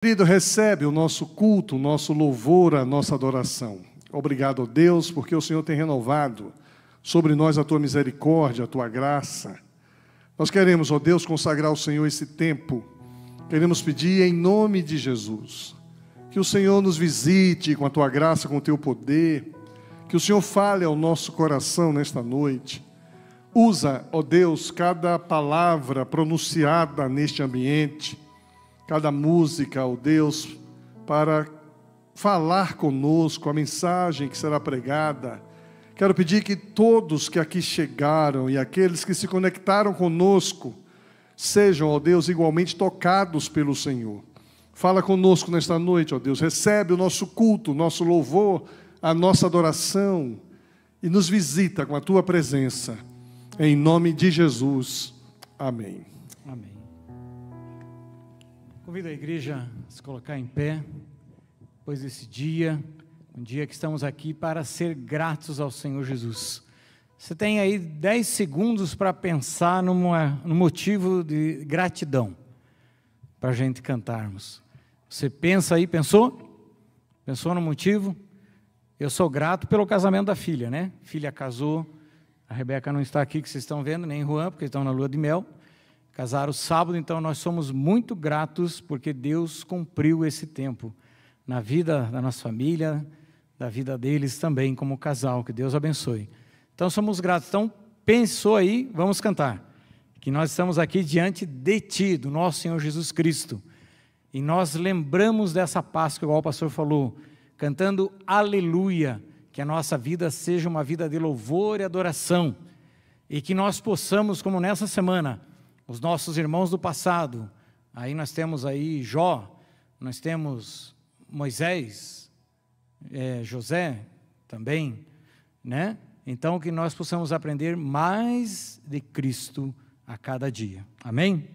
Querido, recebe o nosso culto, o nosso louvor, a nossa adoração. Obrigado, ó Deus, porque o Senhor tem renovado sobre nós a Tua misericórdia, a Tua graça. Nós queremos, ó Deus, consagrar ao Senhor esse tempo. Queremos pedir em nome de Jesus, que o Senhor nos visite com a Tua graça, com o Teu poder, que o Senhor fale ao nosso coração nesta noite. Usa, ó Deus, cada palavra pronunciada neste ambiente, cada música, ó Deus, para falar conosco a mensagem que será pregada. Quero pedir que todos que aqui chegaram e aqueles que se conectaram conosco sejam, ó Deus, igualmente tocados pelo Senhor. Fala conosco nesta noite, ó Deus. Recebe o nosso culto, o nosso louvor, a nossa adoração e nos visita com a Tua presença. Em nome de Jesus. Amém. Amém. Convido a igreja a se colocar em pé, depois desse dia, um dia que estamos aqui para ser gratos ao Senhor Jesus. Você tem aí 10 segundos para pensar no motivo de gratidão, para a gente cantarmos. Você pensa aí, pensou? Pensou no motivo? Eu sou grato pelo casamento da filha, né? Filha casou, a Rebeca não está aqui, que vocês estão vendo, nem Juan, porque estão na lua de mel. Casaram sábado, então nós somos muito gratos porque Deus cumpriu esse tempo na vida da nossa família, da vida deles também como casal, que Deus abençoe. Então somos gratos. Então pensou aí, vamos cantar, que nós estamos aqui diante de Ti, do nosso Senhor Jesus Cristo, e nós lembramos dessa Páscoa, igual o pastor falou, cantando aleluia, que a nossa vida seja uma vida de louvor e adoração, e que nós possamos, como nessa semana, os nossos irmãos do passado, aí nós temos aí Jó, nós temos Moisés, José também, né? Então que nós possamos aprender mais de Cristo a cada dia. Amém?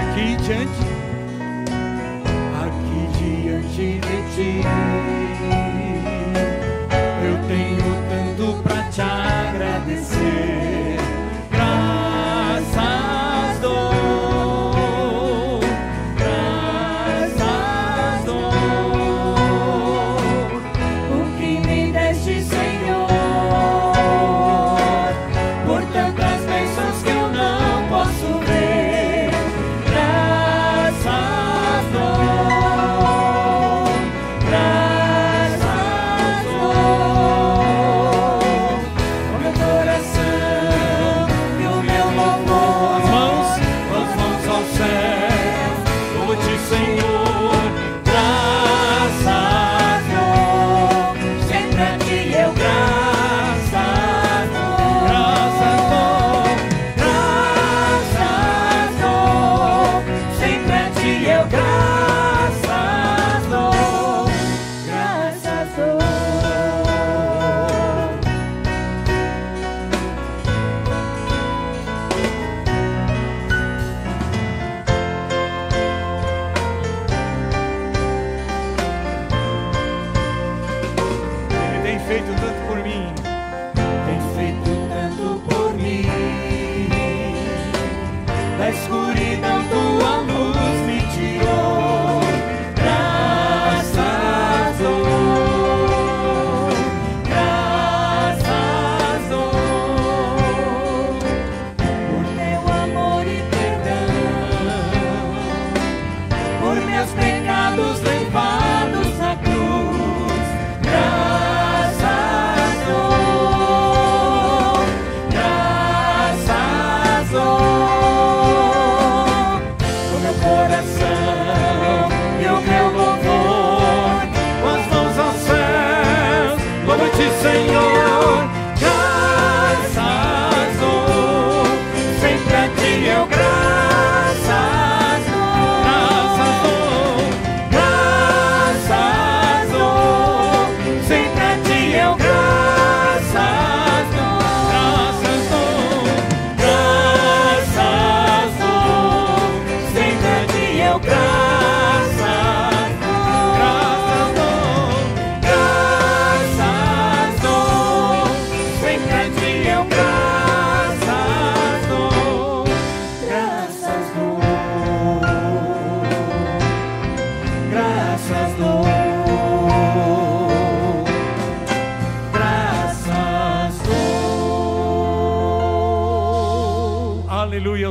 Aqui diante de Ti, eu tenho tanto para Te agradecer. Graças dou, graças dou, o que me deste, Senhor, por tantas bênçãos que eu não posso ver. Graças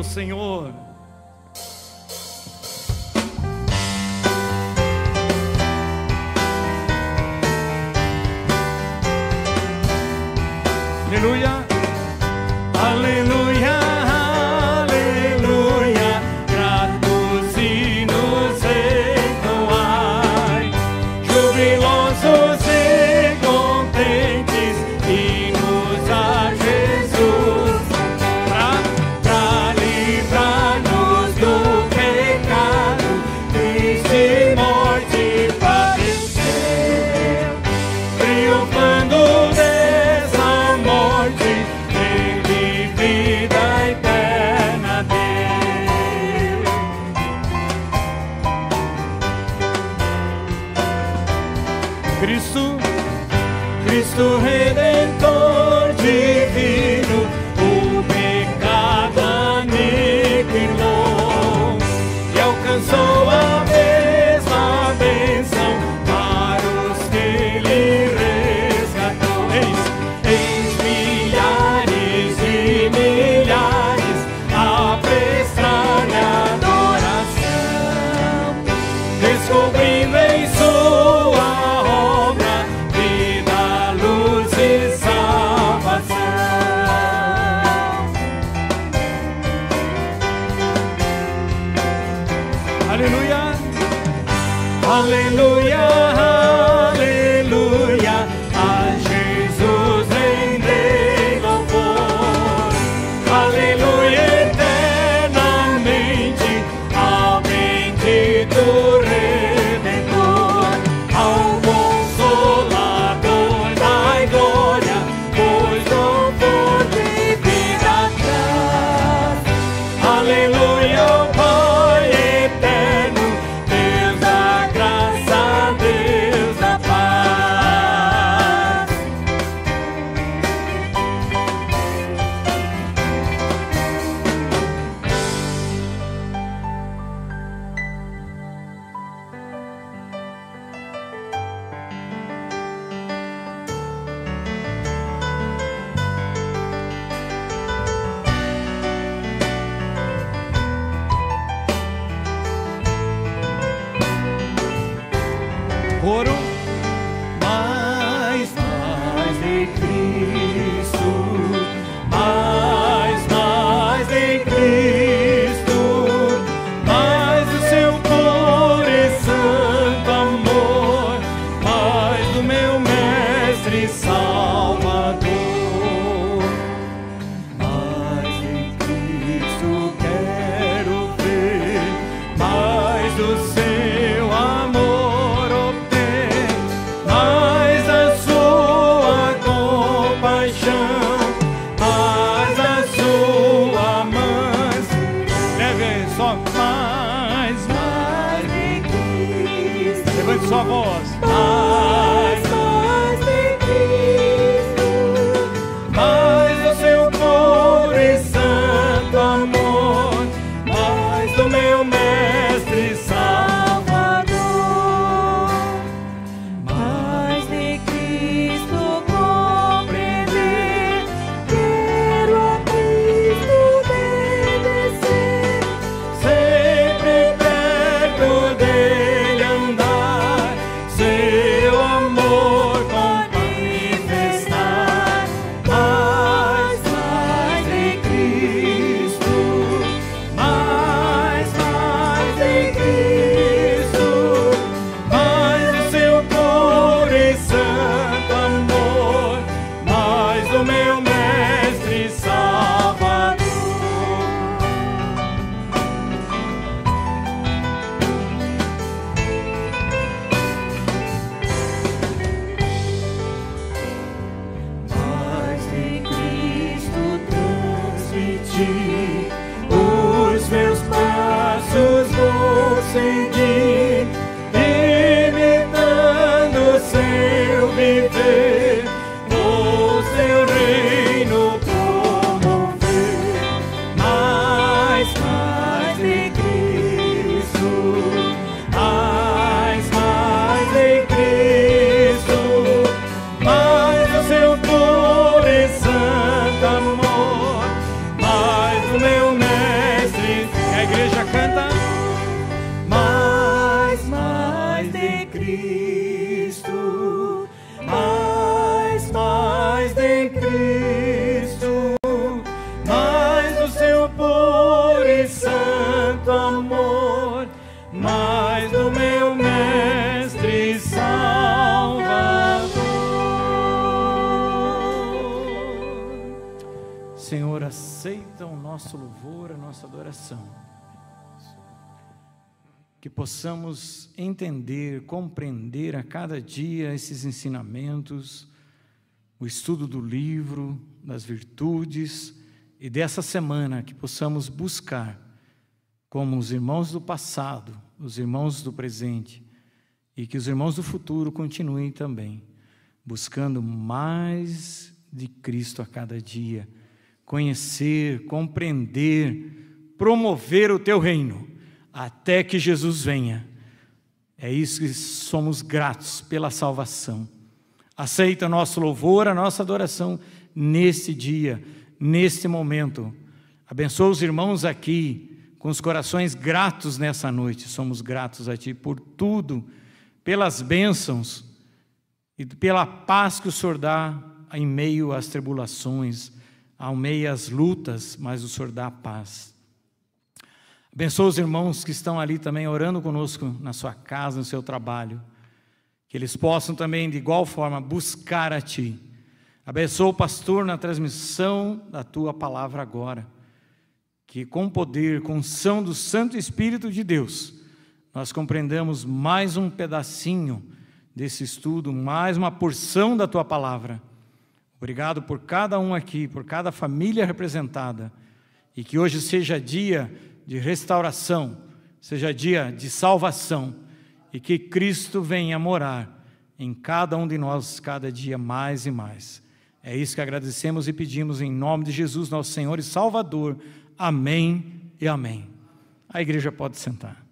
Senhor. Aleluia, aleluia, aleluia, gratos hinos entoai, jubilosos e contentes, hinos a Jesus, pra livrar-nos do pecado, triste morte padeceu, triunfando dessa morte, ele vida eterna deu. Cristo Redentor divino, o pecado aniquilou e alcançou a mesma bênção para os que ele resgatou. Eis milhares e milhares a prestar-lhe adoração, descobrindo em sua obra vida, luz e salvação. Aleluia, aleluia, aleluia, a Jesus rendei louvor. Aleluia, eternamente ao bendito Redentor, ao Consolador da glória, pois louvor de vida traz. Aleluia, ao Pai eterno, Deus da graça, Deus da paz. Coro. Mais de Cristo, mais de Cristo, mais do seu puro e santo amor, mais do meu Mestre e Salvador. Mais de Cristo quero ver, mais do seu amor obter, mais a sua compaixão, mais a sua mansidão. Leve só mais de Cristo. Levante sua voz. Mais de Cristo, mais do seu puro e santo amor, mais do meu Mestre e Salvador. Mais de Cristo compreender, quero a Cristo obedecer, Sempre perto dele andar, sempre o meu mestre e Salvador. Senhor, aceita o nosso louvor, a nossa adoração. Que possamos entender, compreender a cada dia esses ensinamentos, o estudo do livro, das virtudes, e dessa semana que possamos buscar, como os irmãos do passado, os irmãos do presente, e que os irmãos do futuro continuem também, buscando mais de Cristo a cada dia, conhecer, compreender, promover o teu reino, até que Jesus venha. É isso que somos gratos pela salvação. Aceita o nosso louvor, a nossa adoração neste dia, neste momento. Abençoa os irmãos aqui, com os corações gratos nessa noite. Somos gratos a Ti por tudo, pelas bênçãos e pela paz que o Senhor dá em meio às tribulações, ao meio às lutas, mas o Senhor dá paz. Abençoa os irmãos que estão ali também orando conosco na sua casa, no seu trabalho, que eles possam também de igual forma buscar a Ti. Abençoa o pastor na transmissão da Tua palavra agora, que com poder, com unção do Santo Espírito de Deus, nós compreendamos mais um pedacinho desse estudo, mais uma porção da Tua palavra. Obrigado por cada um aqui, por cada família representada, e que hoje seja dia de restauração, seja dia de salvação, e que Cristo venha morar em cada um de nós, cada dia mais e mais. É isso que agradecemos e pedimos em nome de Jesus, nosso Senhor e Salvador. Amém e amém. A igreja pode sentar.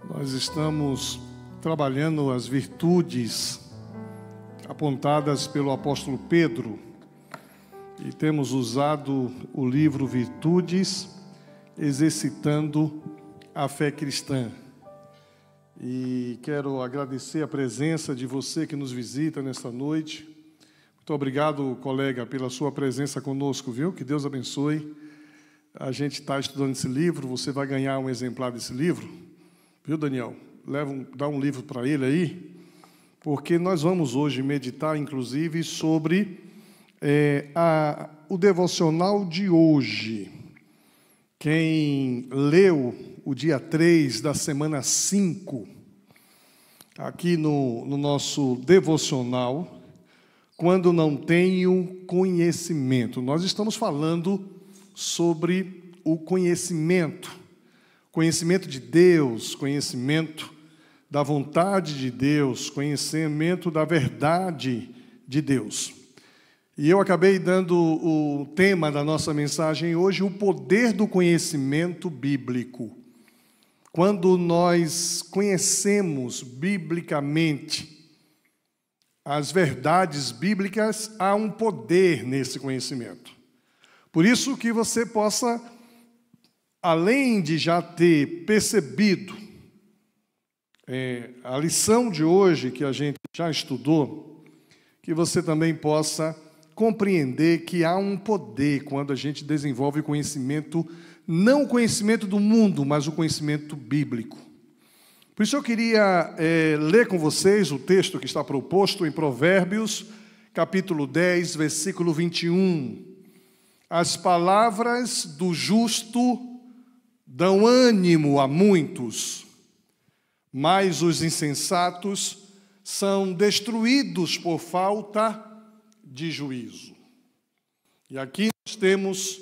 Nós estamos trabalhando as virtudes apontadas pelo apóstolo Pedro, e temos usado o livro Virtudes, exercitando a fé cristã. E quero agradecer a presença de você que nos visita nesta noite. Muito obrigado, colega, pela sua presença conosco, viu? Que Deus abençoe. A gente está estudando esse livro, você vai ganhar um exemplar desse livro, viu, Daniel? Dá um livro para ele aí, porque nós vamos hoje meditar, inclusive, sobre o devocional de hoje. Quem leu o dia 3 da semana 5, aqui no nosso devocional, quando não tenho conhecimento. Nós estamos falando sobre o conhecimento de Deus, conhecimento da vontade de Deus, conhecimento da verdade de Deus. E eu acabei dando o tema da nossa mensagem hoje, o poder do conhecimento bíblico. Quando nós conhecemos biblicamente as verdades bíblicas, há um poder nesse conhecimento. Por isso que você possa, além de já ter percebido a lição de hoje que a gente já estudou, que você também possa compreender que há um poder quando a gente desenvolve conhecimento, não o conhecimento do mundo, mas o conhecimento bíblico. Por isso eu queria ler com vocês o texto que está proposto em Provérbios, capítulo 10, versículo 21. As palavras do justo dão ânimo a muitos, mas os insensatos são destruídos por falta de juízo. E aqui nós temos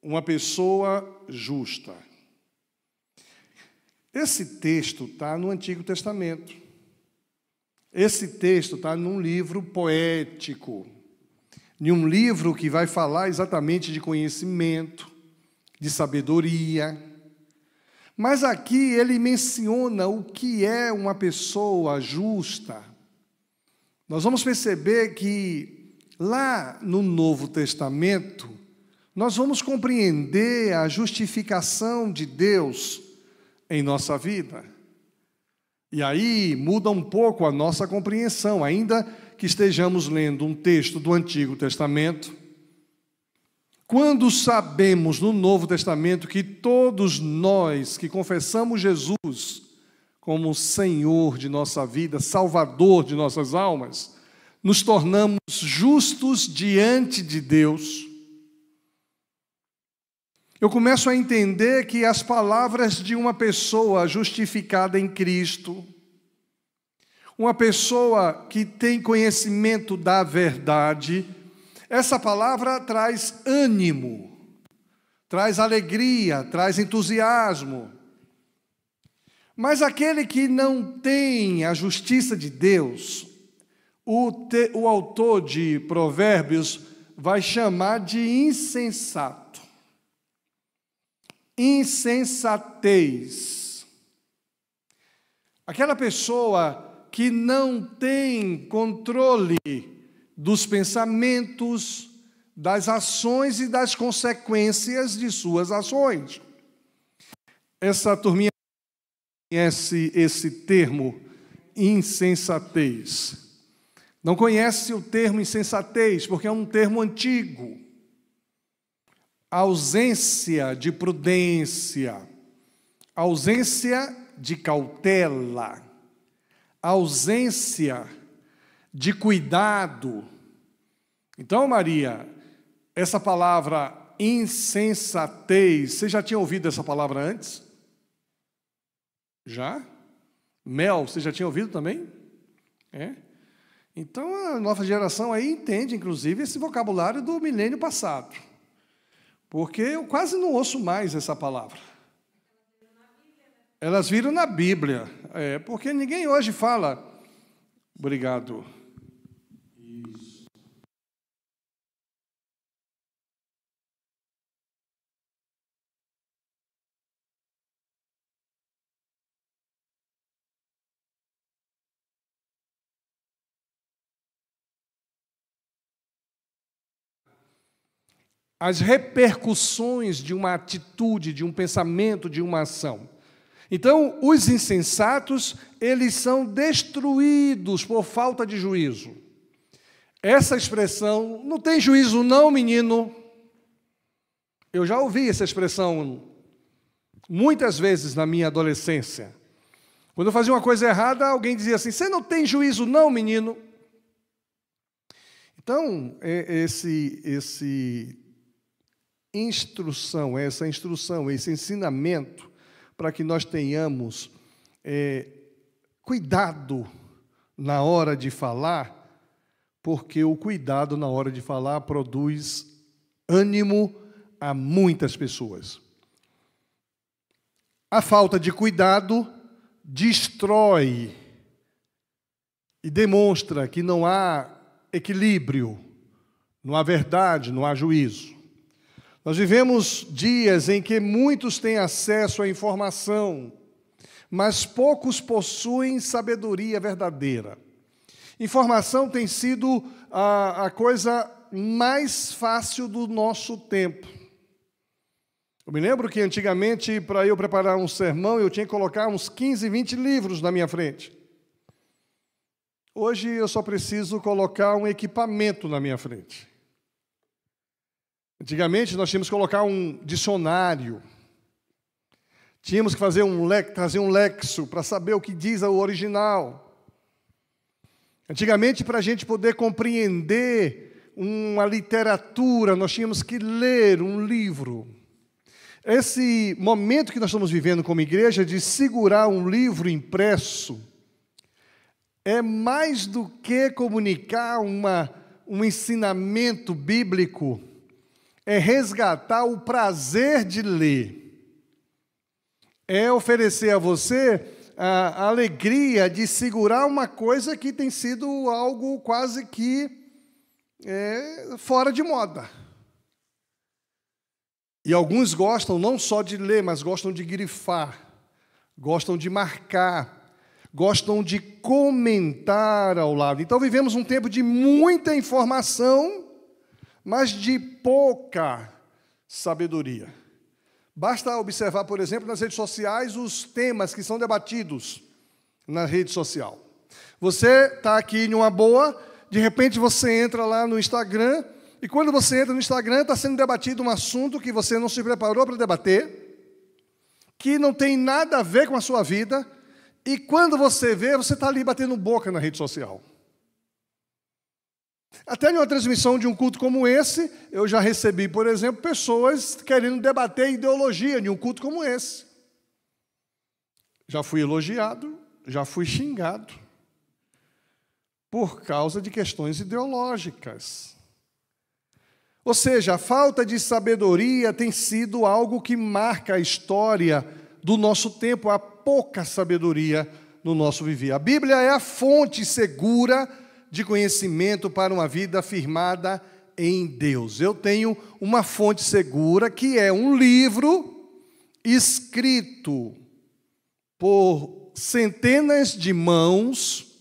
uma pessoa justa. Esse texto está no Antigo Testamento. Esse texto está num livro poético, em um livro que vai falar exatamente de conhecimento, de sabedoria. Mas aqui ele menciona o que é uma pessoa justa. Nós vamos perceber que lá no Novo Testamento, nós vamos compreender a justificação de Deus em nossa vida. E aí muda um pouco a nossa compreensão, ainda que estejamos lendo um texto do Antigo Testamento. Quando sabemos no Novo Testamento que todos nós que confessamos Jesus como Senhor de nossa vida, Salvador de nossas almas, nos tornamos justos diante de Deus, eu começo a entender que as palavras de uma pessoa justificada em Cristo, uma pessoa que tem conhecimento da verdade, essa palavra traz ânimo, traz alegria, traz entusiasmo. Mas aquele que não tem a justiça de Deus, o autor de Provérbios vai chamar de insensato. Insensatez. Aquela pessoa que não tem controle dos pensamentos, das ações e das consequências de suas ações. Essa turminha conhece esse termo, insensatez. Não conhece o termo insensatez, porque é um termo antigo. Ausência de prudência, ausência de cautela, ausência de cuidado. Então, Maria, essa palavra insensatez, você já tinha ouvido essa palavra antes? Já? Mel, você já tinha ouvido também? É? Então, a nova geração aí entende, inclusive, esse vocabulário do milênio passado. Porque eu quase não ouço mais essa palavra. Elas viram na Bíblia. Porque ninguém hoje fala. Obrigado. Isso. As repercussões de uma atitude, de um pensamento, de uma ação. Então, os insensatos, eles são destruídos por falta de juízo. Essa expressão, não tem juízo não, menino. Eu já ouvi essa expressão muitas vezes na minha adolescência. Quando eu fazia uma coisa errada, alguém dizia assim, você não tem juízo não, menino? Então, essa instrução, esse ensinamento, para que nós tenhamos cuidado na hora de falar, porque o cuidado na hora de falar produz ânimo a muitas pessoas. A falta de cuidado destrói e demonstra que não há equilíbrio, não há verdade, não há juízo. Nós vivemos dias em que muitos têm acesso à informação, mas poucos possuem sabedoria verdadeira. Informação tem sido a coisa mais fácil do nosso tempo. Eu me lembro que antigamente, para eu preparar um sermão, eu tinha que colocar uns 15, 20 livros na minha frente. Hoje eu só preciso colocar um equipamento na minha frente. Antigamente, nós tínhamos que colocar um dicionário. Tínhamos que trazer um lexo para saber o que diz o original. Antigamente, para a gente poder compreender uma literatura, nós tínhamos que ler um livro. Esse momento que nós estamos vivendo como igreja, de segurar um livro impresso, é mais do que comunicar um ensinamento bíblico, é resgatar o prazer de ler. É oferecer a você a alegria de segurar uma coisa que tem sido algo quase que fora de moda. E alguns gostam não só de ler, mas gostam de grifar, gostam de marcar, gostam de comentar ao lado. Então vivemos um tempo de muita informação, mas de pouca sabedoria. Basta observar, por exemplo, nas redes sociais, os temas que são debatidos na rede social. Você está aqui em uma boa, de repente você entra lá no Instagram e quando você entra no Instagram, está sendo debatido um assunto que você não se preparou para debater, que não tem nada a ver com a sua vida, e quando você vê, você está ali batendo boca na rede social. Até em uma transmissão de um culto como esse, eu já recebi, por exemplo, pessoas querendo debater ideologia de um culto como esse. Já fui elogiado, já fui xingado, por causa de questões ideológicas. Ou seja, a falta de sabedoria tem sido algo que marca a história do nosso tempo, a pouca sabedoria no nosso viver. A Bíblia é a fonte segura de conhecimento para uma vida firmada em Deus. Eu tenho uma fonte segura que é um livro escrito por centenas de mãos,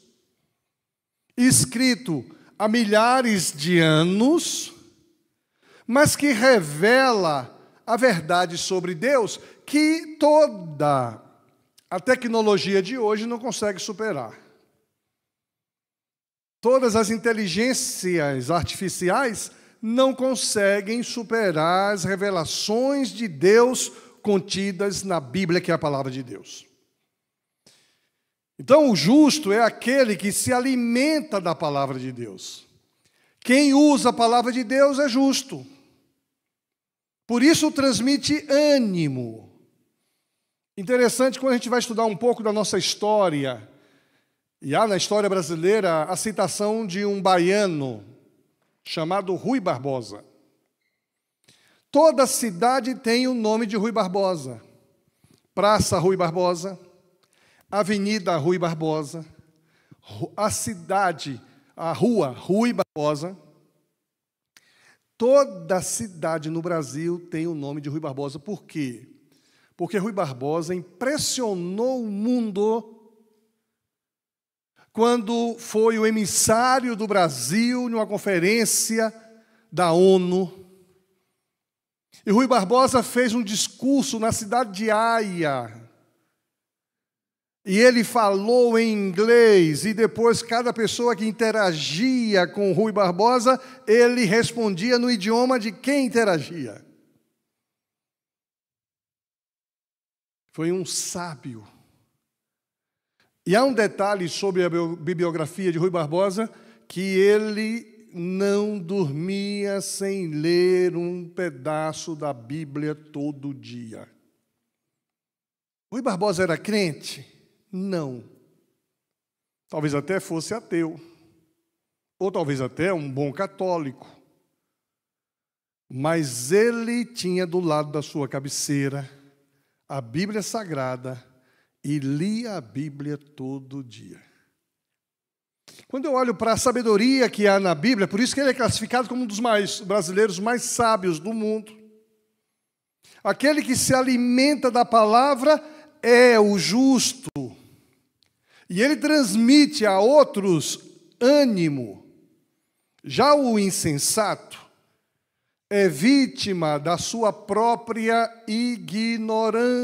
escrito há milhares de anos, mas que revela a verdade sobre Deus que toda a tecnologia de hoje não consegue superar. Todas as inteligências artificiais não conseguem superar as revelações de Deus contidas na Bíblia, que é a palavra de Deus. Então, o justo é aquele que se alimenta da palavra de Deus. Quem usa a palavra de Deus é justo. Por isso, transmite ânimo. Interessante, quando a gente vai estudar um pouco da nossa história, e há na história brasileira a citação de um baiano chamado Rui Barbosa. Toda cidade tem o nome de Rui Barbosa. Praça Rui Barbosa, Avenida Rui Barbosa, a cidade, a rua Rui Barbosa. Toda cidade no Brasil tem o nome de Rui Barbosa. Por quê? Porque Rui Barbosa impressionou o mundo quando foi o emissário do Brasil numa conferência da ONU. E Rui Barbosa fez um discurso na cidade de Haia. E ele falou em inglês, e depois cada pessoa que interagia com Rui Barbosa, ele respondia no idioma de quem interagia. Foi um sábio. E há um detalhe sobre a bibliografia de Rui Barbosa, que ele não dormia sem ler um pedaço da Bíblia todo dia. Rui Barbosa era crente? Não. Talvez até fosse ateu. Ou talvez até um bom católico. Mas ele tinha do lado da sua cabeceira a Bíblia Sagrada, e lia a Bíblia todo dia. Quando eu olho para a sabedoria que há na Bíblia, por isso que ele é classificado como um dos brasileiros mais sábios do mundo. Aquele que se alimenta da palavra é o justo. E ele transmite a outros ânimo. Já o insensato é vítima da sua própria ignorância.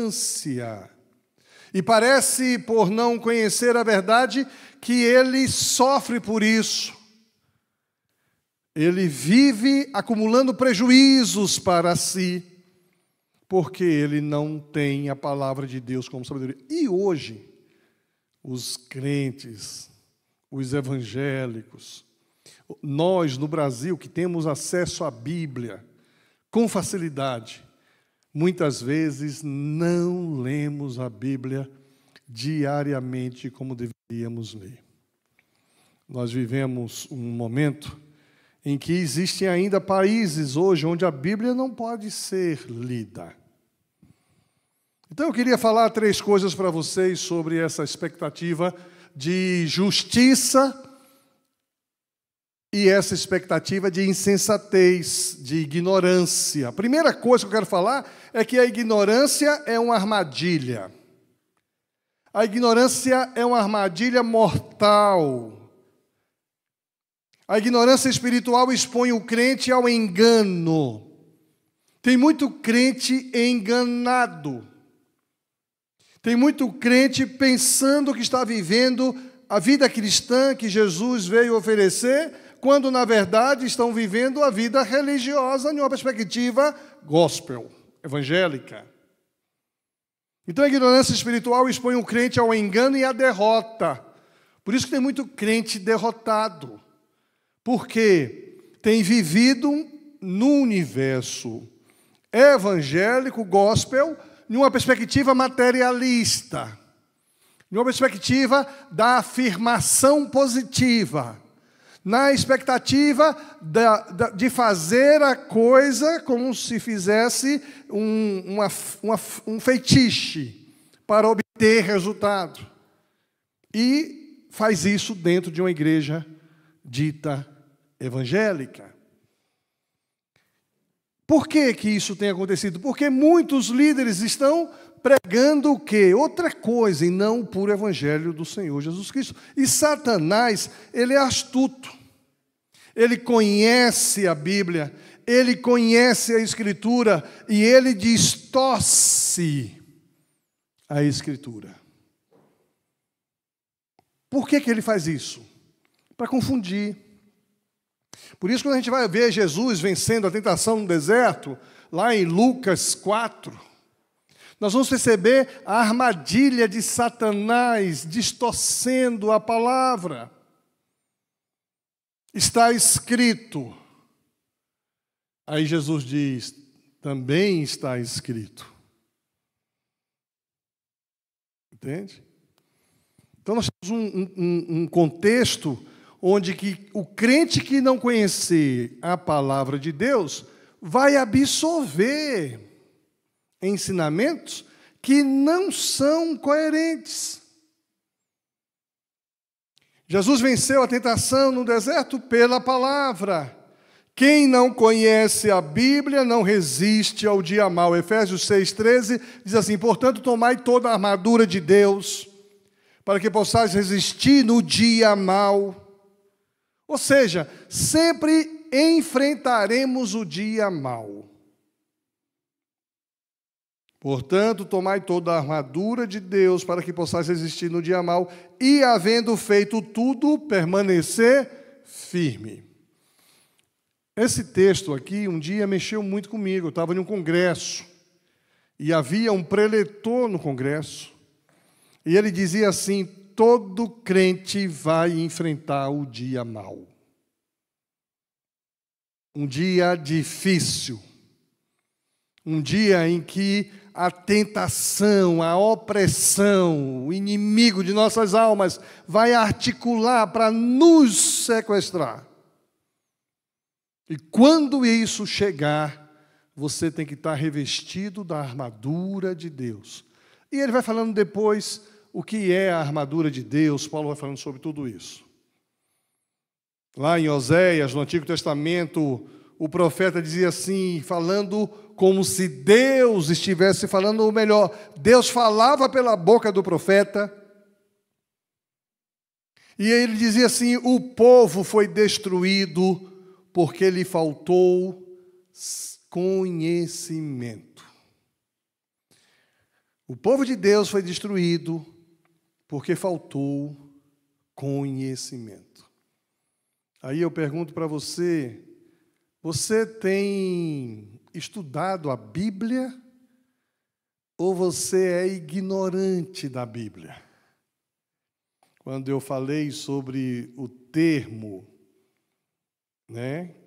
E parece, por não conhecer a verdade, que ele sofre por isso. Ele vive acumulando prejuízos para si, porque ele não tem a palavra de Deus como sabedoria. E hoje, os crentes, os evangélicos, nós no Brasil que temos acesso à Bíblia com facilidade, muitas vezes não lemos a Bíblia diariamente como deveríamos ler. Nós vivemos um momento em que existem ainda países hoje onde a Bíblia não pode ser lida. Então eu queria falar 3 coisas para vocês sobre essa expectativa de justiça e essa expectativa de insensatez, de ignorância. A primeira coisa que eu quero falar é que a ignorância é uma armadilha. A ignorância é uma armadilha mortal. A ignorância espiritual expõe o crente ao engano. Tem muito crente enganado. Tem muito crente pensando que está vivendo a vida cristã que Jesus veio oferecer, quando na verdade estão vivendo a vida religiosa em uma perspectiva gospel, evangélica. Então a ignorância espiritual expõe o crente ao engano e à derrota. Por isso que tem muito crente derrotado, porque tem vivido no universo evangélico, gospel, em uma perspectiva materialista, em uma perspectiva da afirmação positiva, na expectativa de fazer a coisa como se fizesse um feitiço para obter resultado. E faz isso dentro de uma igreja dita evangélica. Por que que isso tem acontecido? Porque muitos líderes estão pregando o quê? Outra coisa, e não o puro evangelho do Senhor Jesus Cristo. E Satanás, ele é astuto. Ele conhece a Bíblia, ele conhece a Escritura e ele distorce a Escritura. Por que que ele faz isso? Para confundir. Por isso, quando a gente vai ver Jesus vencendo a tentação no deserto, lá em Lucas 4, nós vamos perceber a armadilha de Satanás distorcendo a palavra. Está escrito. Aí Jesus diz, também está escrito. Entende? Então nós temos um contexto onde que o crente que não conhecer a palavra de Deus vai absorver ensinamentos que não são coerentes. Jesus venceu a tentação no deserto pela palavra. Quem não conhece a Bíblia não resiste ao dia mau. Efésios 6,13 diz assim, portanto, tomai toda a armadura de Deus, para que possais resistir no dia mau. Ou seja, sempre enfrentaremos o dia mau. Portanto, tomai toda a armadura de Deus, para que possais resistir no dia mau, e, havendo feito tudo, permanecer firme. Esse texto aqui, um dia, mexeu muito comigo. Eu estava em um congresso, e havia um preletor no congresso, e ele dizia assim, todo crente vai enfrentar o dia mau. Um dia difícil. Um dia em que a tentação, a opressão, o inimigo de nossas almas vai articular para nos sequestrar. E quando isso chegar, você tem que estar revestido da armadura de Deus. E ele vai falando depois o que é a armadura de Deus. Paulo vai falando sobre tudo isso. Lá em Oséias, no Antigo Testamento, o profeta dizia assim, falando como se Deus estivesse falando, ou melhor, Deus falava pela boca do profeta. E ele dizia assim, o povo foi destruído porque lhe faltou conhecimento. O povo de Deus foi destruído porque faltou conhecimento. Aí eu pergunto para você, você tem estudado a Bíblia ou você é ignorante da Bíblia? Quando eu falei sobre o termo,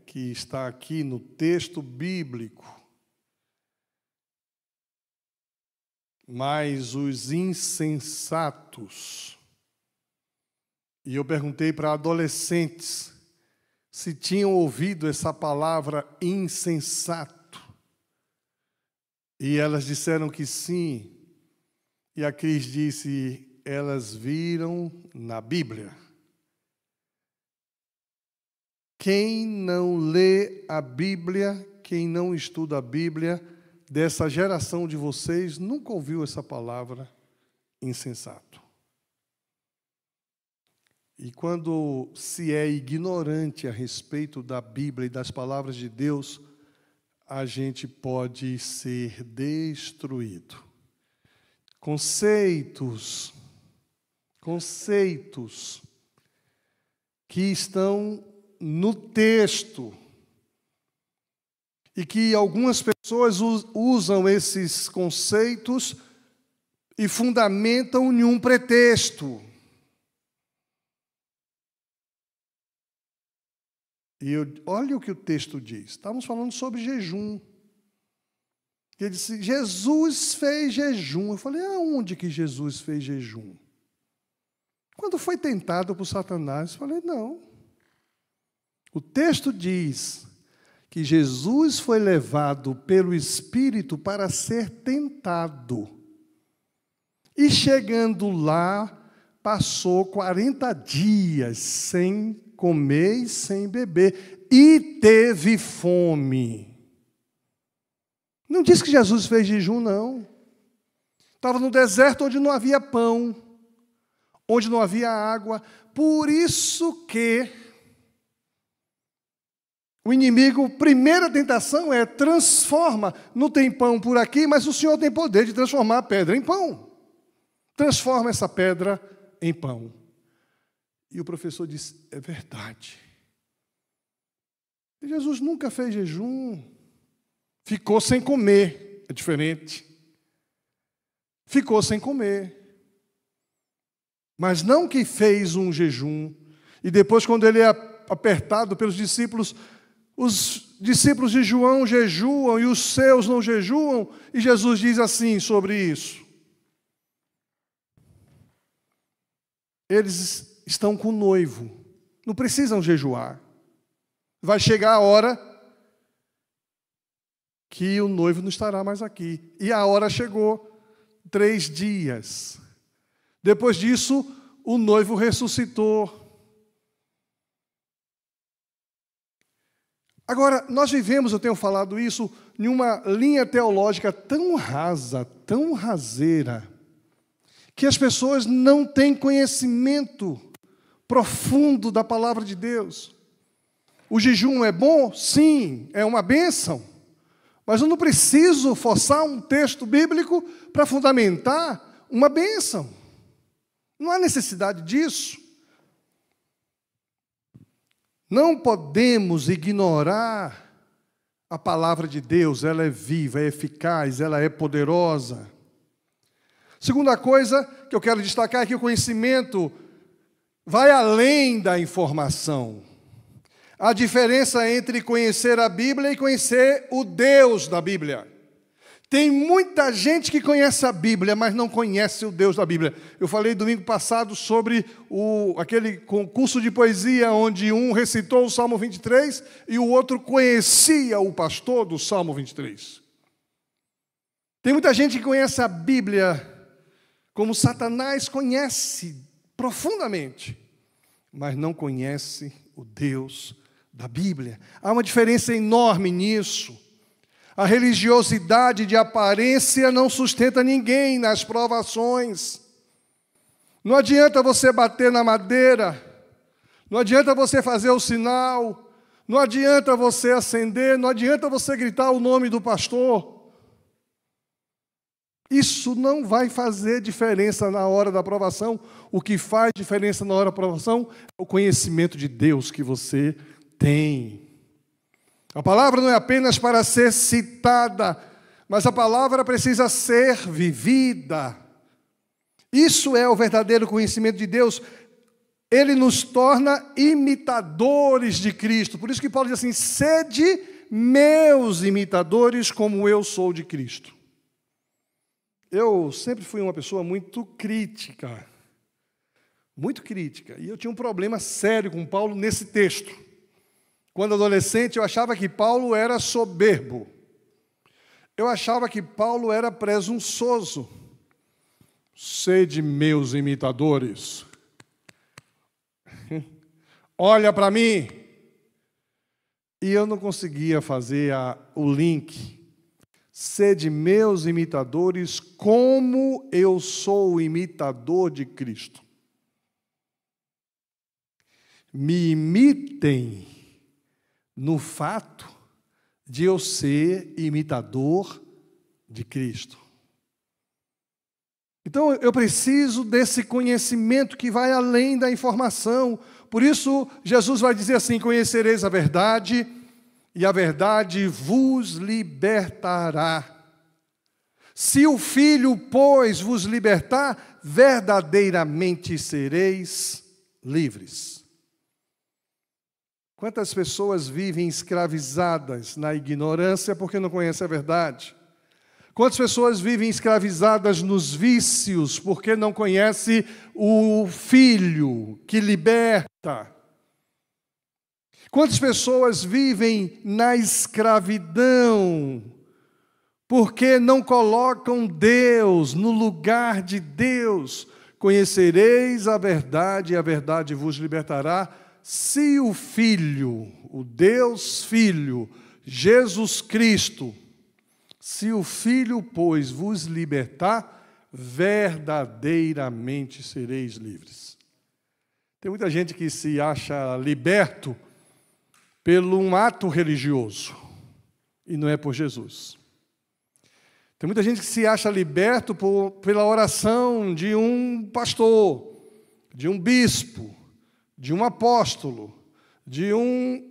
que está aqui no texto bíblico, mas os insensatos, e eu perguntei para adolescentes se tinham ouvido essa palavra insensato, e elas disseram que sim, e a Cris disse, elas viram na Bíblia. Quem não lê a Bíblia, quem não estuda a Bíblia, dessa geração de vocês, nunca ouviu essa palavra insensato. E quando se é ignorante a respeito da Bíblia e das palavras de Deus, a gente pode ser destruído. Conceitos que estão no texto. E que algumas pessoas usam esses conceitos e fundamentam em um pretexto. E olha o que o texto diz. Estávamos falando sobre jejum. Ele disse, Jesus fez jejum. Eu falei, aonde que Jesus fez jejum? Quando foi tentado por Satanás, eu falei, não. O texto diz que Jesus foi levado pelo Espírito para ser tentado. E chegando lá, passou 40 dias sem comer e sem beber. E teve fome. Não diz que Jesus fez jejum, não. Estava no deserto onde não havia pão, onde não havia água. Por isso que o inimigo, primeira tentação é transforma. Não tem pão por aqui, mas o Senhor tem poder de transformar a pedra em pão. Transforma essa pedra em pão. E o professor disse, é verdade. E Jesus nunca fez jejum. Ficou sem comer, é diferente. Ficou sem comer. Mas não que fez um jejum. E depois, quando ele é apertado pelos discípulos, os discípulos de João jejuam e os seus não jejuam. E Jesus diz assim sobre isso. Eles estão com o noivo. Não precisam jejuar. Vai chegar a hora que o noivo não estará mais aqui. E a hora chegou, 3 dias. Depois disso, o noivo ressuscitou. Agora, nós vivemos, eu tenho falado isso, em uma linha teológica tão rasa, tão raseira, que as pessoas não têm conhecimento profundo da palavra de Deus. O jejum é bom? Sim, é uma bênção. Mas eu não preciso forçar um texto bíblico para fundamentar uma bênção. Não há necessidade disso. Não podemos ignorar a palavra de Deus. Ela é viva, é eficaz, ela é poderosa. Segunda coisa que eu quero destacar é que o conhecimento vai além da informação. A diferença entre conhecer a Bíblia e conhecer o Deus da Bíblia. Tem muita gente que conhece a Bíblia, mas não conhece o Deus da Bíblia. Eu falei domingo passado sobre aquele concurso de poesia, onde um recitou o Salmo 23 e o outro conhecia o pastor do Salmo 23. Tem muita gente que conhece a Bíblia como Satanás conhece profundamente, mas não conhece o Deus da Bíblia. Há uma diferença enorme nisso. A religiosidade de aparência não sustenta ninguém nas provações. Não adianta você bater na madeira, não adianta você fazer o sinal, não adianta você acender, não adianta você gritar o nome do pastor. Isso não vai fazer diferença na hora da aprovação. O que faz diferença na hora da aprovação é o conhecimento de Deus que você tem. A palavra não é apenas para ser citada, mas a palavra precisa ser vivida. Isso é o verdadeiro conhecimento de Deus. Ele nos torna imitadores de Cristo. Por isso que Paulo diz assim, sede meus imitadores como eu sou de Cristo. Eu sempre fui uma pessoa muito crítica. Muito crítica. E eu tinha um problema sério com Paulo nesse texto. Quando adolescente, eu achava que Paulo era soberbo. Eu achava que Paulo era presunçoso. Sede meus imitadores. Olha para mim. E eu não conseguia fazer o link. Sede meus imitadores, como eu sou imitador de Cristo. Me imitem no fato de eu ser imitador de Cristo. Então, eu preciso desse conhecimento que vai além da informação, Por isso, Jesus vai dizer assim: conhecereis a verdade, e a verdade vos libertará. Se o Filho, pois, vos libertar, verdadeiramente sereis livres. Quantas pessoas vivem escravizadas na ignorância porque não conhecem a verdade? Quantas pessoas vivem escravizadas nos vícios porque não conhecem o Filho que liberta? Quantas pessoas vivem na escravidão porque não colocam Deus no lugar de Deus? Conhecereis a verdade, e a verdade vos libertará, se o Filho, o Deus Filho, Jesus Cristo, se o Filho, pois, vos libertar, verdadeiramente sereis livres. Tem muita gente que se acha liberto pelo um ato religioso, e não é por Jesus. Tem muita gente que se acha liberto pela oração de um pastor, de um bispo, de um apóstolo, de um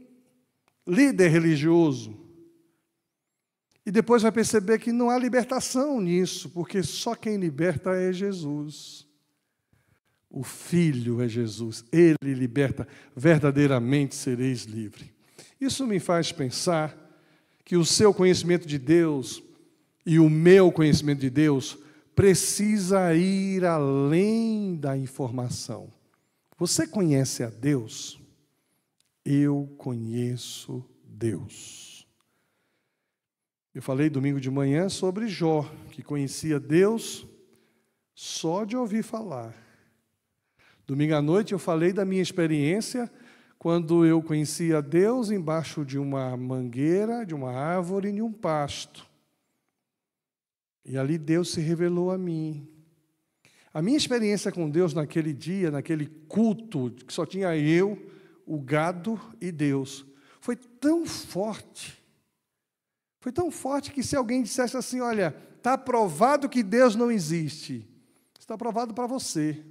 líder religioso. E depois vai perceber que não há libertação nisso, porque só quem liberta é Jesus. O Filho é Jesus, Ele liberta, verdadeiramente sereis livres. Isso me faz pensar que o seu conhecimento de Deus e o meu conhecimento de Deus precisa ir além da informação. Você conhece a Deus? Eu conheço Deus. Eu falei domingo de manhã sobre Jó, que conhecia Deus só de ouvir falar. Domingo à noite eu falei da minha experiência quando eu conhecia Deus embaixo de uma mangueira, de uma árvore, em um pasto. E ali Deus se revelou a mim. A minha experiência com Deus naquele dia, naquele culto, que só tinha eu, o gado e Deus, foi tão forte. Foi tão forte que se alguém dissesse assim, olha, está provado que Deus não existe, está provado para você.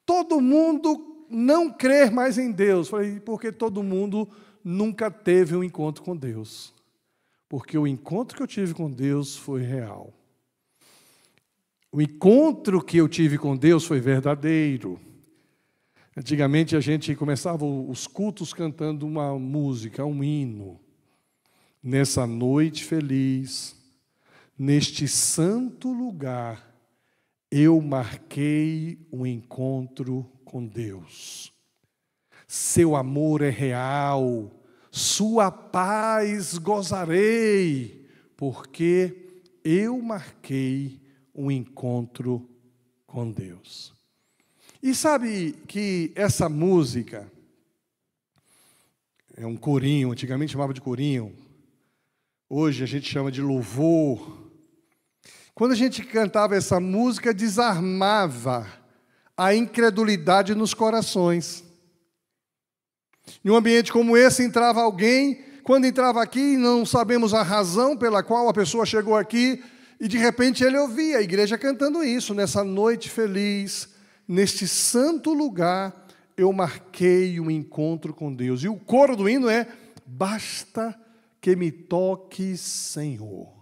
Todo mundo não crê mais em Deus. Falei, porque todo mundo nunca teve um encontro com Deus. Porque o encontro que eu tive com Deus foi real. O encontro que eu tive com Deus foi verdadeiro. Antigamente a gente começava os cultos cantando uma música, um hino. Nessa noite feliz, neste santo lugar, eu marquei um encontro com Deus. Seu amor é real, sua paz gozarei, porque eu marquei um encontro com Deus. E sabe que essa música é um corinho, antigamente chamava de corinho, hoje a gente chama de louvor. Quando a gente cantava essa música, desarmava a incredulidade nos corações. Em um ambiente como esse, entrava alguém, quando entrava aqui, não sabemos a razão pela qual a pessoa chegou aqui, e de repente ele ouvia a igreja cantando isso, nessa noite feliz, neste santo lugar, eu marquei um encontro com Deus. E o coro do hino é, basta que me toque, Senhor.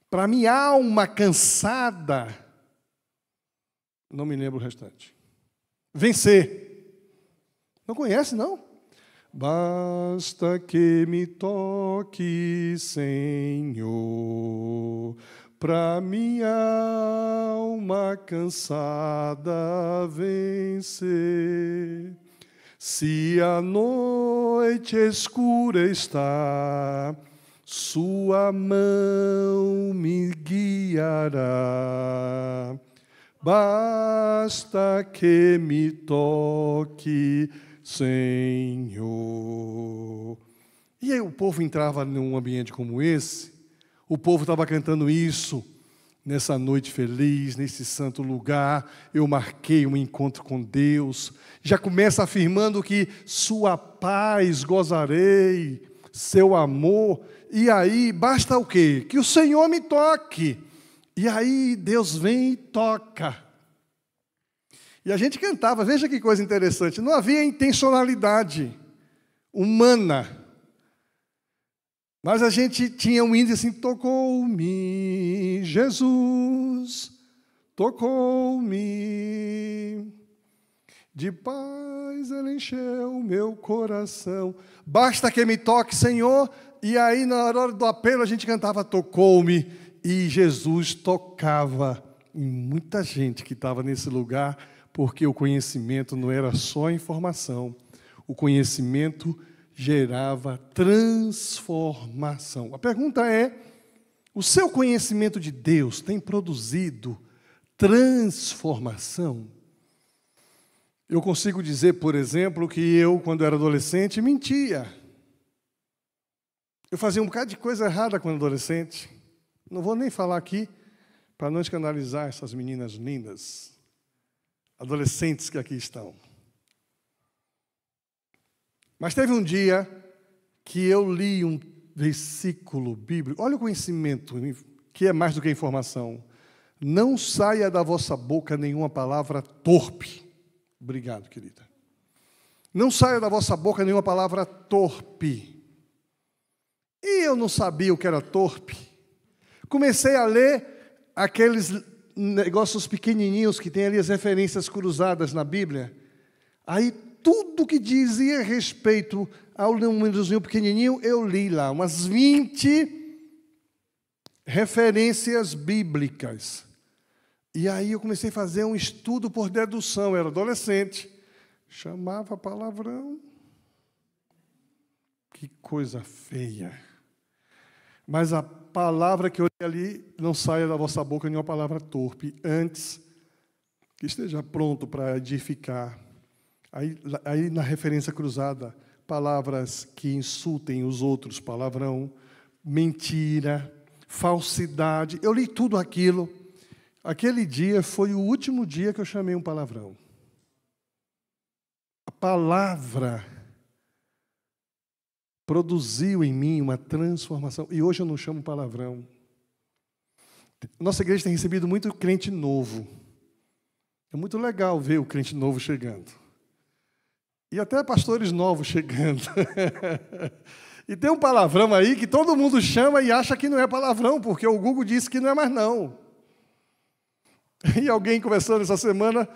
Para minha alma cansada, não me lembro o restante. Vencer. Não conhece, não? Basta que me toque, Senhor, para minha alma cansada vencer. Se a noite escura está, sua mão me guiará. Basta que me toque, Senhor. E aí o povo entrava num ambiente como esse, o povo estava cantando isso, nessa noite feliz, nesse santo lugar, eu marquei um encontro com Deus. Já começa afirmando que sua paz gozarei, seu amor. E aí, basta o quê? Que o Senhor me toque. E aí, Deus vem e toca. E a gente cantava, veja que coisa interessante, não havia intencionalidade humana. Mas a gente tinha um índice assim, tocou-me, Jesus, tocou-me, de paz ele encheu o meu coração. Basta que me toque, Senhor. E aí, na hora do apelo, a gente cantava, tocou-me, e Jesus tocava em muita gente que estava nesse lugar, porque o conhecimento não era só informação, o conhecimento gerava transformação. A pergunta é, o seu conhecimento de Deus tem produzido transformação? Eu consigo dizer, por exemplo, que eu, quando era adolescente, mentia. Eu fazia um bocado de coisa errada quando adolescente. Não vou nem falar aqui, para não escandalizar essas meninas lindas, adolescentes que aqui estão. Mas teve um dia que eu li um versículo bíblico. Olha o conhecimento, que é mais do que informação. Não saia da vossa boca nenhuma palavra torpe. Obrigado, querida. Não saia da vossa boca nenhuma palavra torpe. E eu não sabia o que era torpe. Comecei a ler aqueles negócios pequenininhos que tem ali as referências cruzadas na Bíblia. Aí tudo que dizia respeito ao númerozinho pequenininho, eu li lá, umas 20 referências bíblicas. E aí eu comecei a fazer um estudo por dedução, eu era adolescente, chamava palavrão. Que coisa feia. Mas a palavra que eu li ali, não saia da vossa boca nenhuma palavra torpe, antes que esteja pronto para edificar. Aí na referência cruzada, palavras que insultem os outros, palavrão, mentira, falsidade. Eu li tudo aquilo. Aquele dia foi o último dia que eu chamei um palavrão. A palavra produziu em mim uma transformação. E hoje eu não chamo palavrão. Nossa igreja tem recebido muito crente novo. É muito legal ver o crente novo chegando. E até pastores novos chegando. E tem um palavrão aí que todo mundo chama e acha que não é palavrão, porque o Google disse que não é mais não. E alguém conversando essa semana,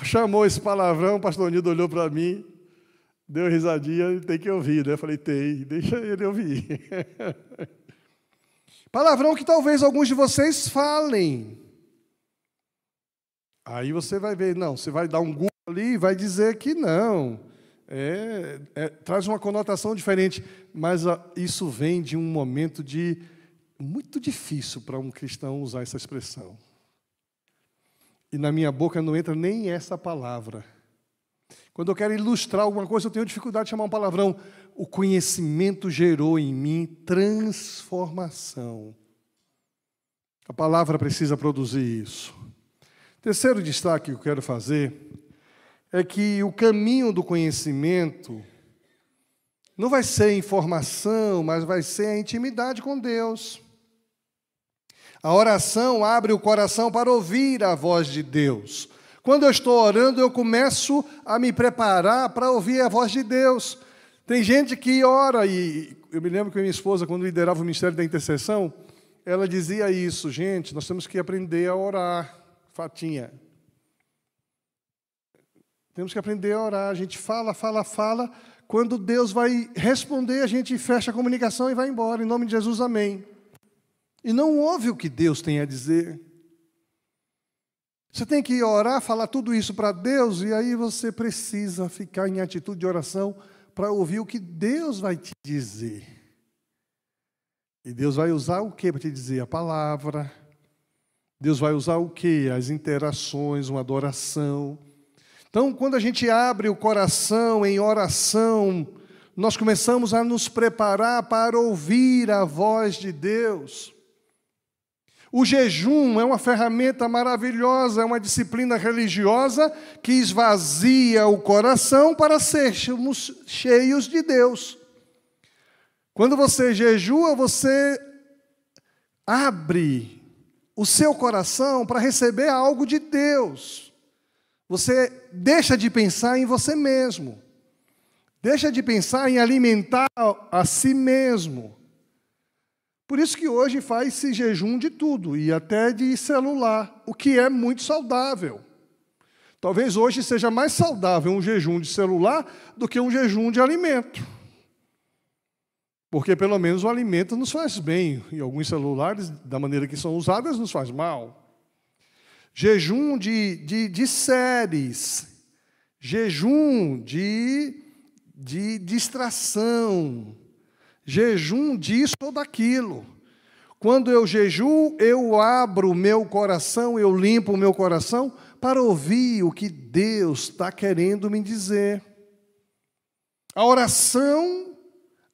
chamou esse palavrão, o pastor Nildo olhou para mim, deu risadinha, tem que ouvir, né? Eu falei, tem, deixa ele ouvir. Palavrão que talvez alguns de vocês falem. Aí você vai ver, não, você vai dar um Google ali e vai dizer que não. Traz uma conotação diferente, mas isso vem de um momento muito difícil para um cristão usar essa expressão. E na minha boca não entra nem essa palavra. Quando eu quero ilustrar alguma coisa, eu tenho dificuldade de chamar um palavrão. O conhecimento gerou em mim transformação. A palavra precisa produzir isso. Terceiro destaque que eu quero fazer é que o caminho do conhecimento não vai ser informação, mas vai ser a intimidade com Deus. A oração abre o coração para ouvir a voz de Deus. Quando eu estou orando, eu começo a me preparar para ouvir a voz de Deus. Tem gente que ora, e eu me lembro que a minha esposa, quando liderava o Ministério da Intercessão, ela dizia isso, gente, nós temos que aprender a orar, Fatinha. Temos que aprender a orar, a gente fala, quando Deus vai responder, a gente fecha a comunicação e vai embora, em nome de Jesus, amém. E não ouve o que Deus tem a dizer. Você tem que orar, falar tudo isso para Deus, e aí você precisa ficar em atitude de oração para ouvir o que Deus vai te dizer. E Deus vai usar o que para te dizer? A palavra. Deus vai usar o que? As interações, uma adoração. Então, quando a gente abre o coração em oração, nós começamos a nos preparar para ouvir a voz de Deus. O jejum é uma ferramenta maravilhosa, é uma disciplina religiosa que esvazia o coração para sermos cheios de Deus. Quando você jejua, você abre o seu coração para receber algo de Deus. Você deixa de pensar em você mesmo. Deixa de pensar em alimentar a si mesmo. Por isso que hoje faz-se jejum de tudo, e até de celular, o que é muito saudável. Talvez hoje seja mais saudável um jejum de celular do que um jejum de alimento. Porque pelo menos o alimento nos faz bem, e alguns celulares, da maneira que são usados, nos faz mal. Jejum de séries, jejum de distração, jejum disso ou daquilo. Quando eu jejuo, eu abro o meu coração, eu limpo o meu coração para ouvir o que Deus está querendo me dizer. A oração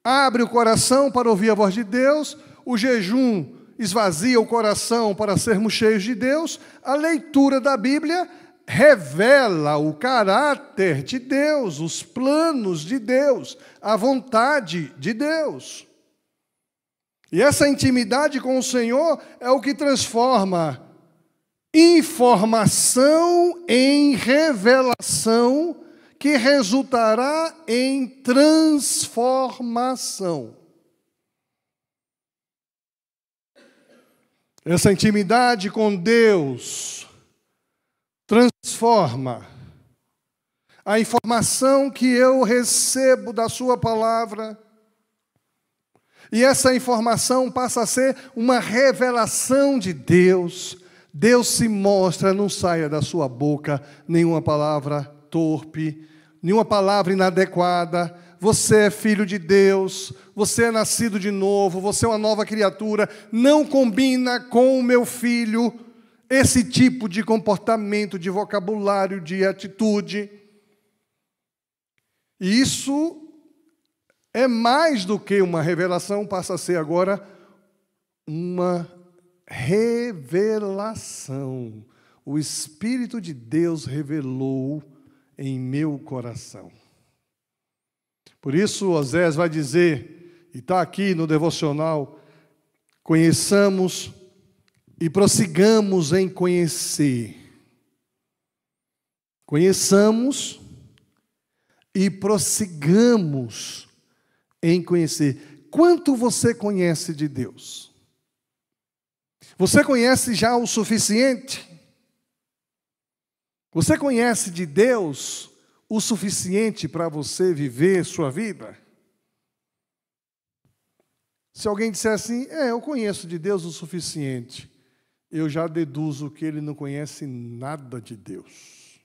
abre o coração para ouvir a voz de Deus, o jejum esvazia o coração para sermos cheios de Deus, a leitura da Bíblia revela o caráter de Deus, os planos de Deus, a vontade de Deus. E essa intimidade com o Senhor é o que transforma informação em revelação, que resultará em transformação. Essa intimidade com Deus transforma a informação que eu recebo da sua palavra, e essa informação passa a ser uma revelação de Deus. Deus se mostra, não saia da sua boca nenhuma palavra torpe, nenhuma palavra inadequada. Você é filho de Deus, você é nascido de novo, você é uma nova criatura. Não combina com o meu filho esse tipo de comportamento, de vocabulário, de atitude. E isso é mais do que uma revelação, passa a ser agora uma revelação. O Espírito de Deus revelou em meu coração. Por isso, Osés vai dizer, e está aqui no devocional, conheçamos e prossigamos em conhecer. Conheçamos e prossigamos em conhecer. Quanto você conhece de Deus? Você conhece já o suficiente? Você conhece de Deus o suficiente para você viver sua vida? Se alguém disser assim, eu conheço de Deus o suficiente, eu já deduzo que ele não conhece nada de Deus.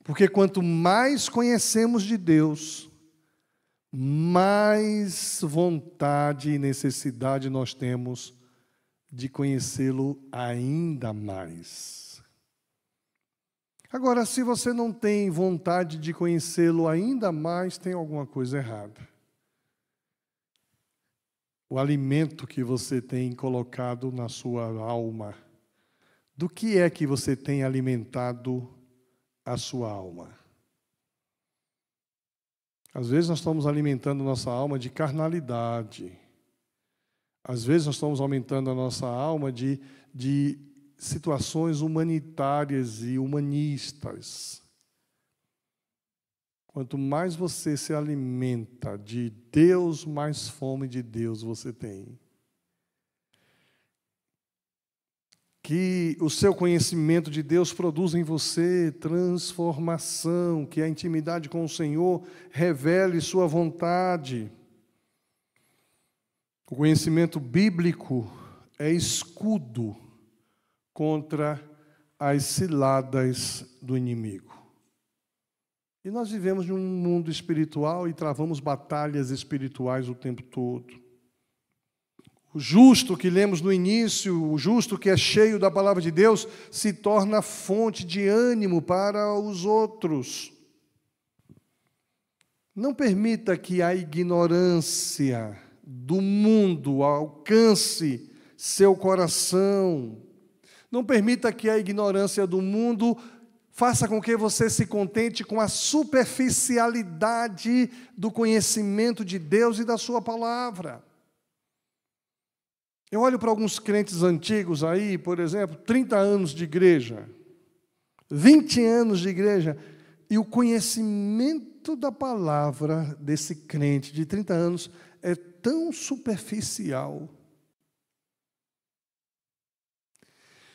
Porque quanto mais conhecemos de Deus, mais vontade e necessidade nós temos de conhecê-lo ainda mais. Agora, se você não tem vontade de conhecê-lo ainda mais, tem alguma coisa errada. O alimento que você tem colocado na sua alma, do que é que você tem alimentado a sua alma? Às vezes nós estamos alimentando nossa alma de carnalidade. Às vezes nós estamos aumentando a nossa alma de situações humanitárias e humanistas. Quanto mais você se alimenta de Deus, mais fome de Deus você tem. Que o seu conhecimento de Deus produza em você transformação, que a intimidade com o Senhor revele sua vontade. O conhecimento bíblico é escudo contra as ciladas do inimigo. E nós vivemos num mundo espiritual e travamos batalhas espirituais o tempo todo. O justo que lemos no início, o justo que é cheio da palavra de Deus, se torna fonte de ânimo para os outros. Não permita que a ignorância do mundo alcance seu coração. Não permita que a ignorância do mundo faça com que você se contente com a superficialidade do conhecimento de Deus e da sua palavra. Eu olho para alguns crentes antigos aí, por exemplo, 30 anos de igreja. 20 anos de igreja, e o conhecimento da palavra desse crente de 30 anos é tão superficial.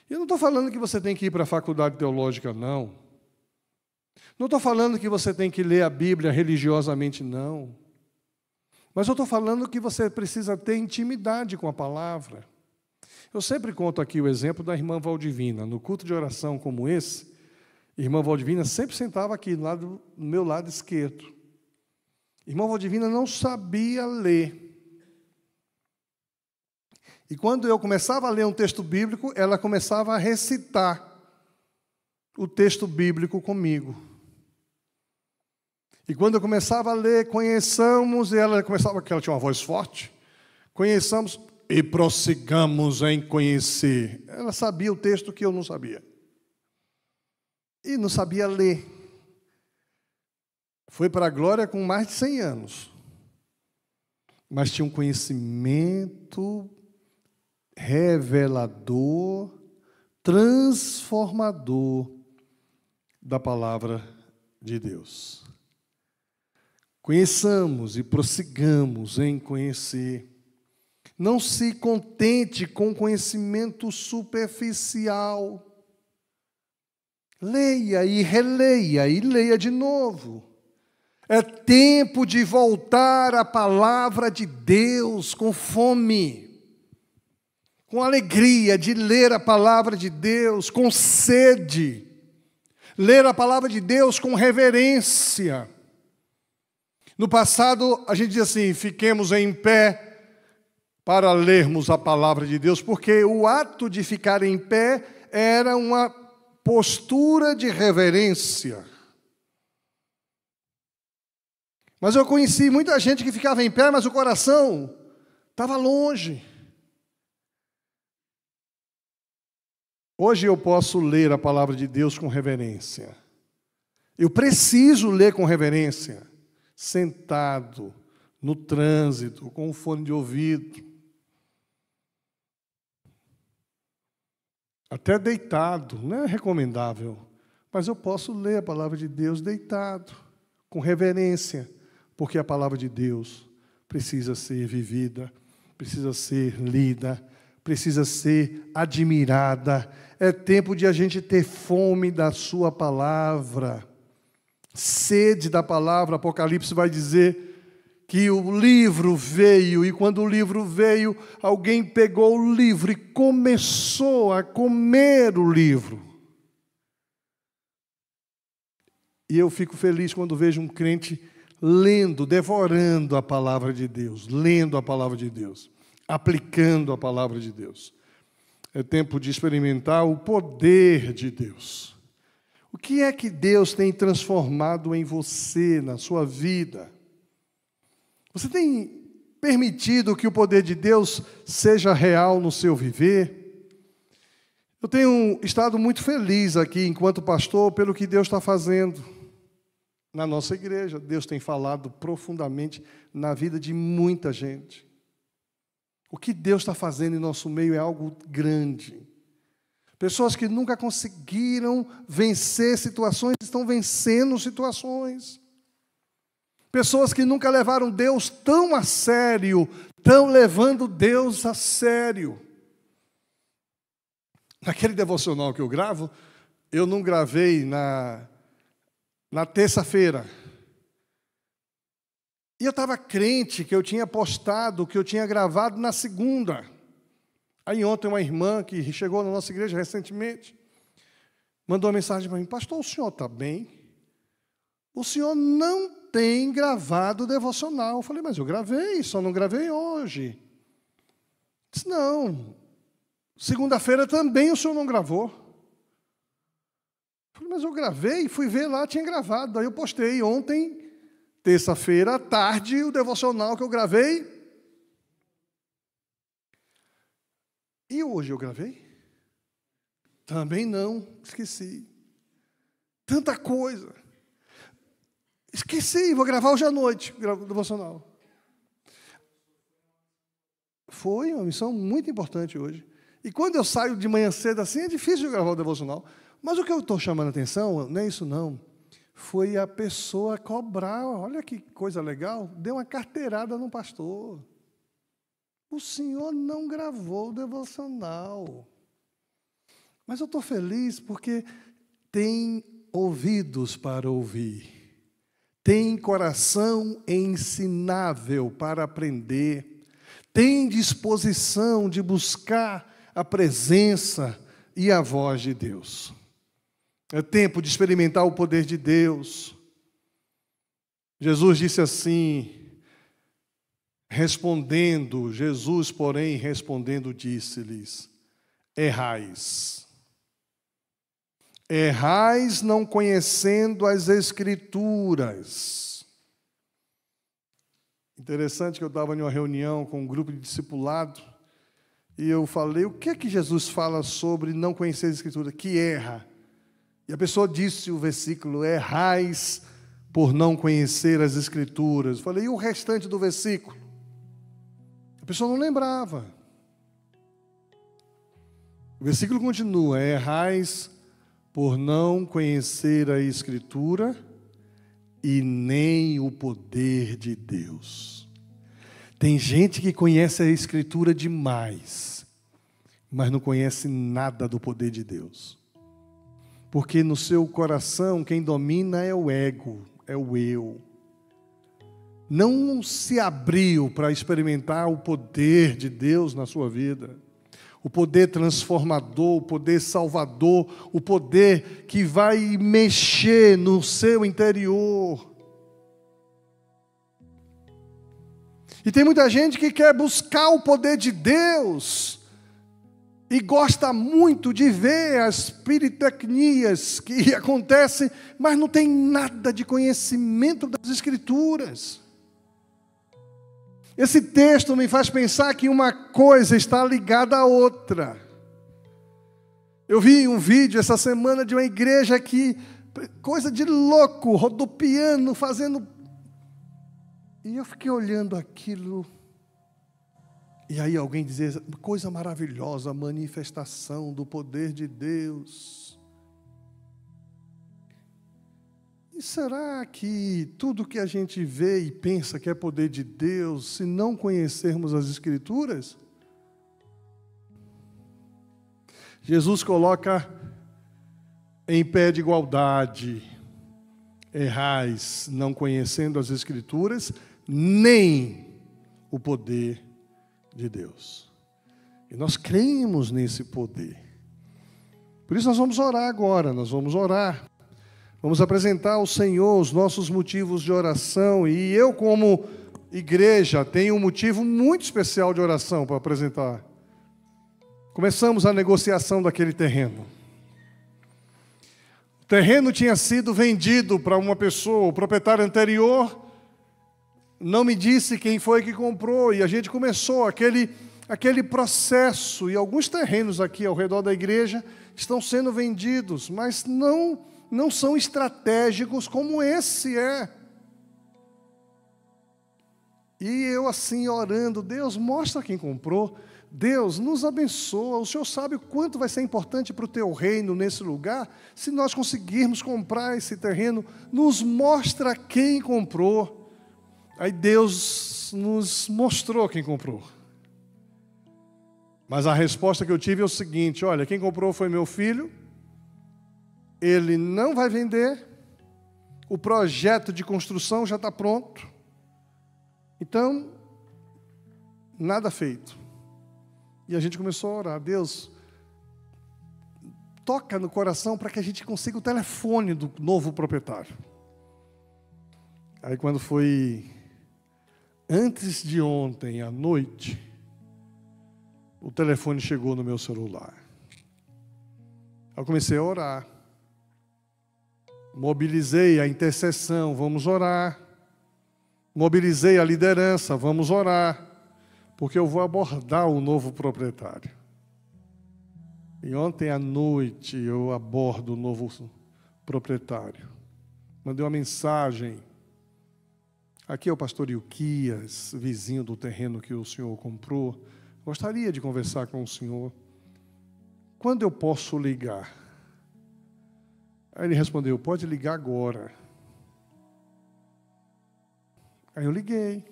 Eu não estou falando que você tem que ir para a faculdade teológica, não. Não estou falando que você tem que ler a Bíblia religiosamente, não. Mas eu estou falando que você precisa ter intimidade com a palavra. Eu sempre conto aqui o exemplo da irmã Valdivina. No culto de oração como esse, a irmã Valdivina sempre sentava aqui no meu lado esquerdo. A irmã Valdivina não sabia ler. E quando eu começava a ler um texto bíblico, ela começava a recitar o texto bíblico comigo. E quando eu começava a ler, conheçamos, e ela começava, que ela tinha uma voz forte, conheçamos e prossigamos em conhecer. Ela sabia o texto que eu não sabia. E não sabia ler. Foi para a glória com mais de 100 anos. Mas tinha um conhecimento revelador, transformador da palavra de Deus. Conheçamos e prossigamos em conhecer. Não se contente com conhecimento superficial. Leia e releia e leia de novo. É tempo de voltar à palavra de Deus com fome, com alegria de ler a palavra de Deus, com sede. Ler a palavra de Deus com reverência. No passado, a gente diz assim, fiquemos em pé para lermos a palavra de Deus, porque o ato de ficar em pé era uma postura de reverência. Mas eu conheci muita gente que ficava em pé, mas o coração estava longe. Hoje eu posso ler a palavra de Deus com reverência. Eu preciso ler com reverência, sentado, no trânsito, com um fone de ouvido. Até deitado, não é recomendável, mas eu posso ler a palavra de Deus deitado, com reverência, porque a palavra de Deus precisa ser vivida, precisa ser lida, precisa ser admirada. É tempo de a gente ter fome da sua palavra, sede da palavra. Apocalipse vai dizer que o livro veio, e quando o livro veio, alguém pegou o livro e começou a comer o livro. E eu fico feliz quando vejo um crente lendo, devorando a palavra de Deus, lendo a palavra de Deus, aplicando a palavra de Deus. É tempo de experimentar o poder de Deus. O que é que Deus tem transformado em você, na sua vida? Você tem permitido que o poder de Deus seja real no seu viver? Eu tenho estado muito feliz aqui, enquanto pastor, pelo que Deus está fazendo na nossa igreja. Deus tem falado profundamente na vida de muita gente. O que Deus está fazendo em nosso meio é algo grande. Pessoas que nunca conseguiram vencer situações, estão vencendo situações. Pessoas que nunca levaram Deus tão a sério, estão levando Deus a sério. Naquele devocional que eu gravo, eu não gravei na terça-feira. E eu estava crente que eu tinha postado, que eu tinha gravado na segunda. Aí ontem uma irmã que chegou na nossa igreja recentemente, mandou uma mensagem para mim: pastor, o senhor está bem? O senhor não tem gravado o devocional. Eu falei, mas eu gravei, só não gravei hoje. Disse, não, segunda-feira também o senhor não gravou. Eu falei, mas eu gravei, fui ver lá, tinha gravado. Daí eu postei ontem, terça-feira, à tarde, o devocional que eu gravei. E hoje eu gravei? Também não, esqueci. Tanta coisa. Esqueci, vou gravar hoje à noite, o devocional. Foi uma missão muito importante hoje. E quando eu saio de manhã cedo assim, é difícil de gravar o devocional. Mas o que eu estou chamando a atenção, não é isso não, foi a pessoa cobrar, olha que coisa legal, deu uma carteirada no pastor. O senhor não gravou o devocional. Mas eu estou feliz porque tem ouvidos para ouvir, tem coração ensinável para aprender, tem disposição de buscar a presença e a voz de Deus. É tempo de experimentar o poder de Deus. Jesus disse assim, Jesus, porém, respondendo, disse-lhes: errais. Errais não conhecendo as Escrituras. Interessante que eu estava em uma reunião com um grupo de discipulado, e eu falei, o que é que Jesus fala sobre não conhecer as Escrituras? Que erra. E a pessoa disse o versículo, errais por não conhecer as Escrituras. Eu falei, e o restante do versículo? A pessoa não lembrava. O versículo continua, errais por não conhecer a Escritura e nem o poder de Deus. Tem gente que conhece a Escritura demais, mas não conhece nada do poder de Deus. Porque no seu coração quem domina é o ego, é o eu. Não se abriu para experimentar o poder de Deus na sua vida. O poder transformador, o poder salvador, o poder que vai mexer no seu interior. E tem muita gente que quer buscar o poder de Deus e gosta muito de ver as piritecnias que acontecem, mas não tem nada de conhecimento das Escrituras. Esse texto me faz pensar que uma coisa está ligada à outra. Eu vi um vídeo essa semana de uma igreja que, coisa de louco, rodopiando, fazendo... E eu fiquei olhando aquilo, e aí alguém dizia, coisa maravilhosa, manifestação do poder de Deus. E será que tudo que a gente vê e pensa que é poder de Deus, se não conhecermos as Escrituras? Jesus coloca em pé de igualdade, errais não conhecendo as Escrituras, nem o poder de Deus. E nós cremos nesse poder. Por isso nós vamos orar agora, nós vamos orar. Vamos apresentar ao Senhor os nossos motivos de oração. E eu, como igreja, tenho um motivo muito especial de oração para apresentar. Começamos a negociação daquele terreno. O terreno tinha sido vendido para uma pessoa, o proprietário anterior não me disse quem foi que comprou, e a gente começou aquele processo, e alguns terrenos aqui ao redor da igreja estão sendo vendidos, mas não são estratégicos como esse é. E eu assim orando, Deus, mostra quem comprou, Deus, nos abençoa, o Senhor sabe o quanto vai ser importante para o teu reino nesse lugar, se nós conseguirmos comprar esse terreno, nos mostra quem comprou. Aí Deus nos mostrou quem comprou. Mas a resposta que eu tive é o seguinte, olha, quem comprou foi meu filho, ele não vai vender, o projeto de construção já está pronto, então, nada feito. E a gente começou a orar, Deus, toca no coração para que a gente consiga o telefone do novo proprietário. Aí quando foi antes de ontem à noite, o telefone chegou no meu celular. Eu comecei a orar. Mobilizei a intercessão, vamos orar. Mobilizei a liderança, vamos orar. Porque eu vou abordar o novo proprietário. E ontem à noite eu abordo o novo proprietário. Mandei uma mensagem. Aqui é o pastor Ilquias, vizinho do terreno que o senhor comprou. Gostaria de conversar com o senhor. quando eu posso ligar? Aí ele respondeu, pode ligar agora. Aí eu liguei.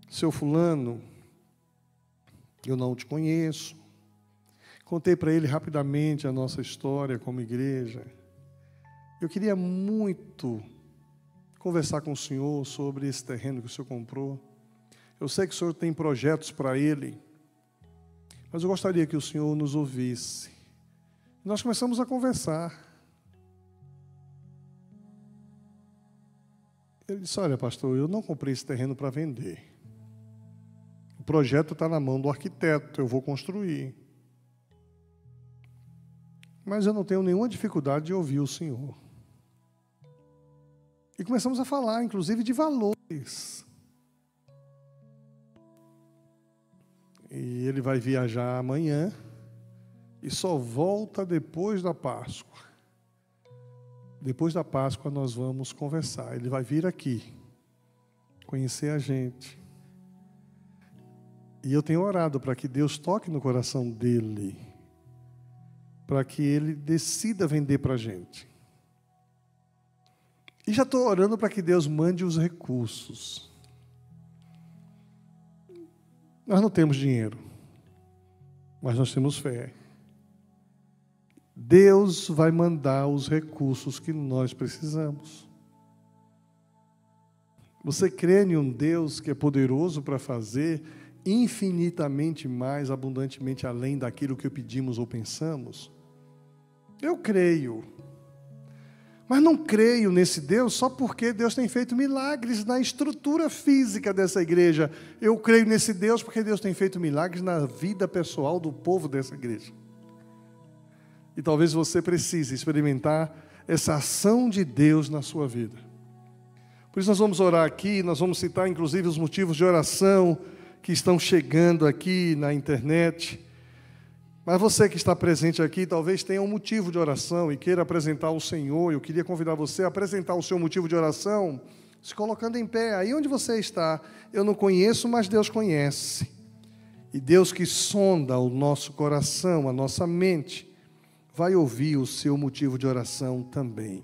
Seu fulano, eu não te conheço. Contei para ele rapidamente a nossa história como igreja. Eu queria muito conversar com o senhor sobre esse terreno que o senhor comprou. Eu sei que o senhor tem projetos para ele, mas eu gostaria que o senhor nos ouvisse. Nós começamos a conversar. Ele disse, olha, pastor, eu não comprei esse terreno para vender. O projeto está na mão do arquiteto, eu vou construir. Mas eu não tenho nenhuma dificuldade de ouvir o senhor. E começamos a falar, inclusive, de valores. E ele vai viajar amanhã e só volta depois da Páscoa. Depois da Páscoa nós vamos conversar. Ele vai vir aqui, conhecer a gente. E eu tenho orado para que Deus toque no coração dele, para que ele decida vender para a gente. E já estou orando para que Deus mande os recursos. Nós não temos dinheiro, mas nós temos fé. Deus vai mandar os recursos que nós precisamos. Você crê em um Deus que é poderoso para fazer infinitamente mais, abundantemente além daquilo que pedimos ou pensamos? Eu creio. Mas não creio nesse Deus só porque Deus tem feito milagres na estrutura física dessa igreja. Eu creio nesse Deus porque Deus tem feito milagres na vida pessoal do povo dessa igreja. E talvez você precise experimentar essa ação de Deus na sua vida. Por isso nós vamos orar aqui, nós vamos citar inclusive os motivos de oração que estão chegando aqui na internet. Mas você que está presente aqui, talvez tenha um motivo de oração e queira apresentar ao Senhor. Eu queria convidar você a apresentar o seu motivo de oração, se colocando em pé. Aí onde você está, eu não conheço, mas Deus conhece. E Deus que sonda o nosso coração, a nossa mente, vai ouvir o seu motivo de oração também.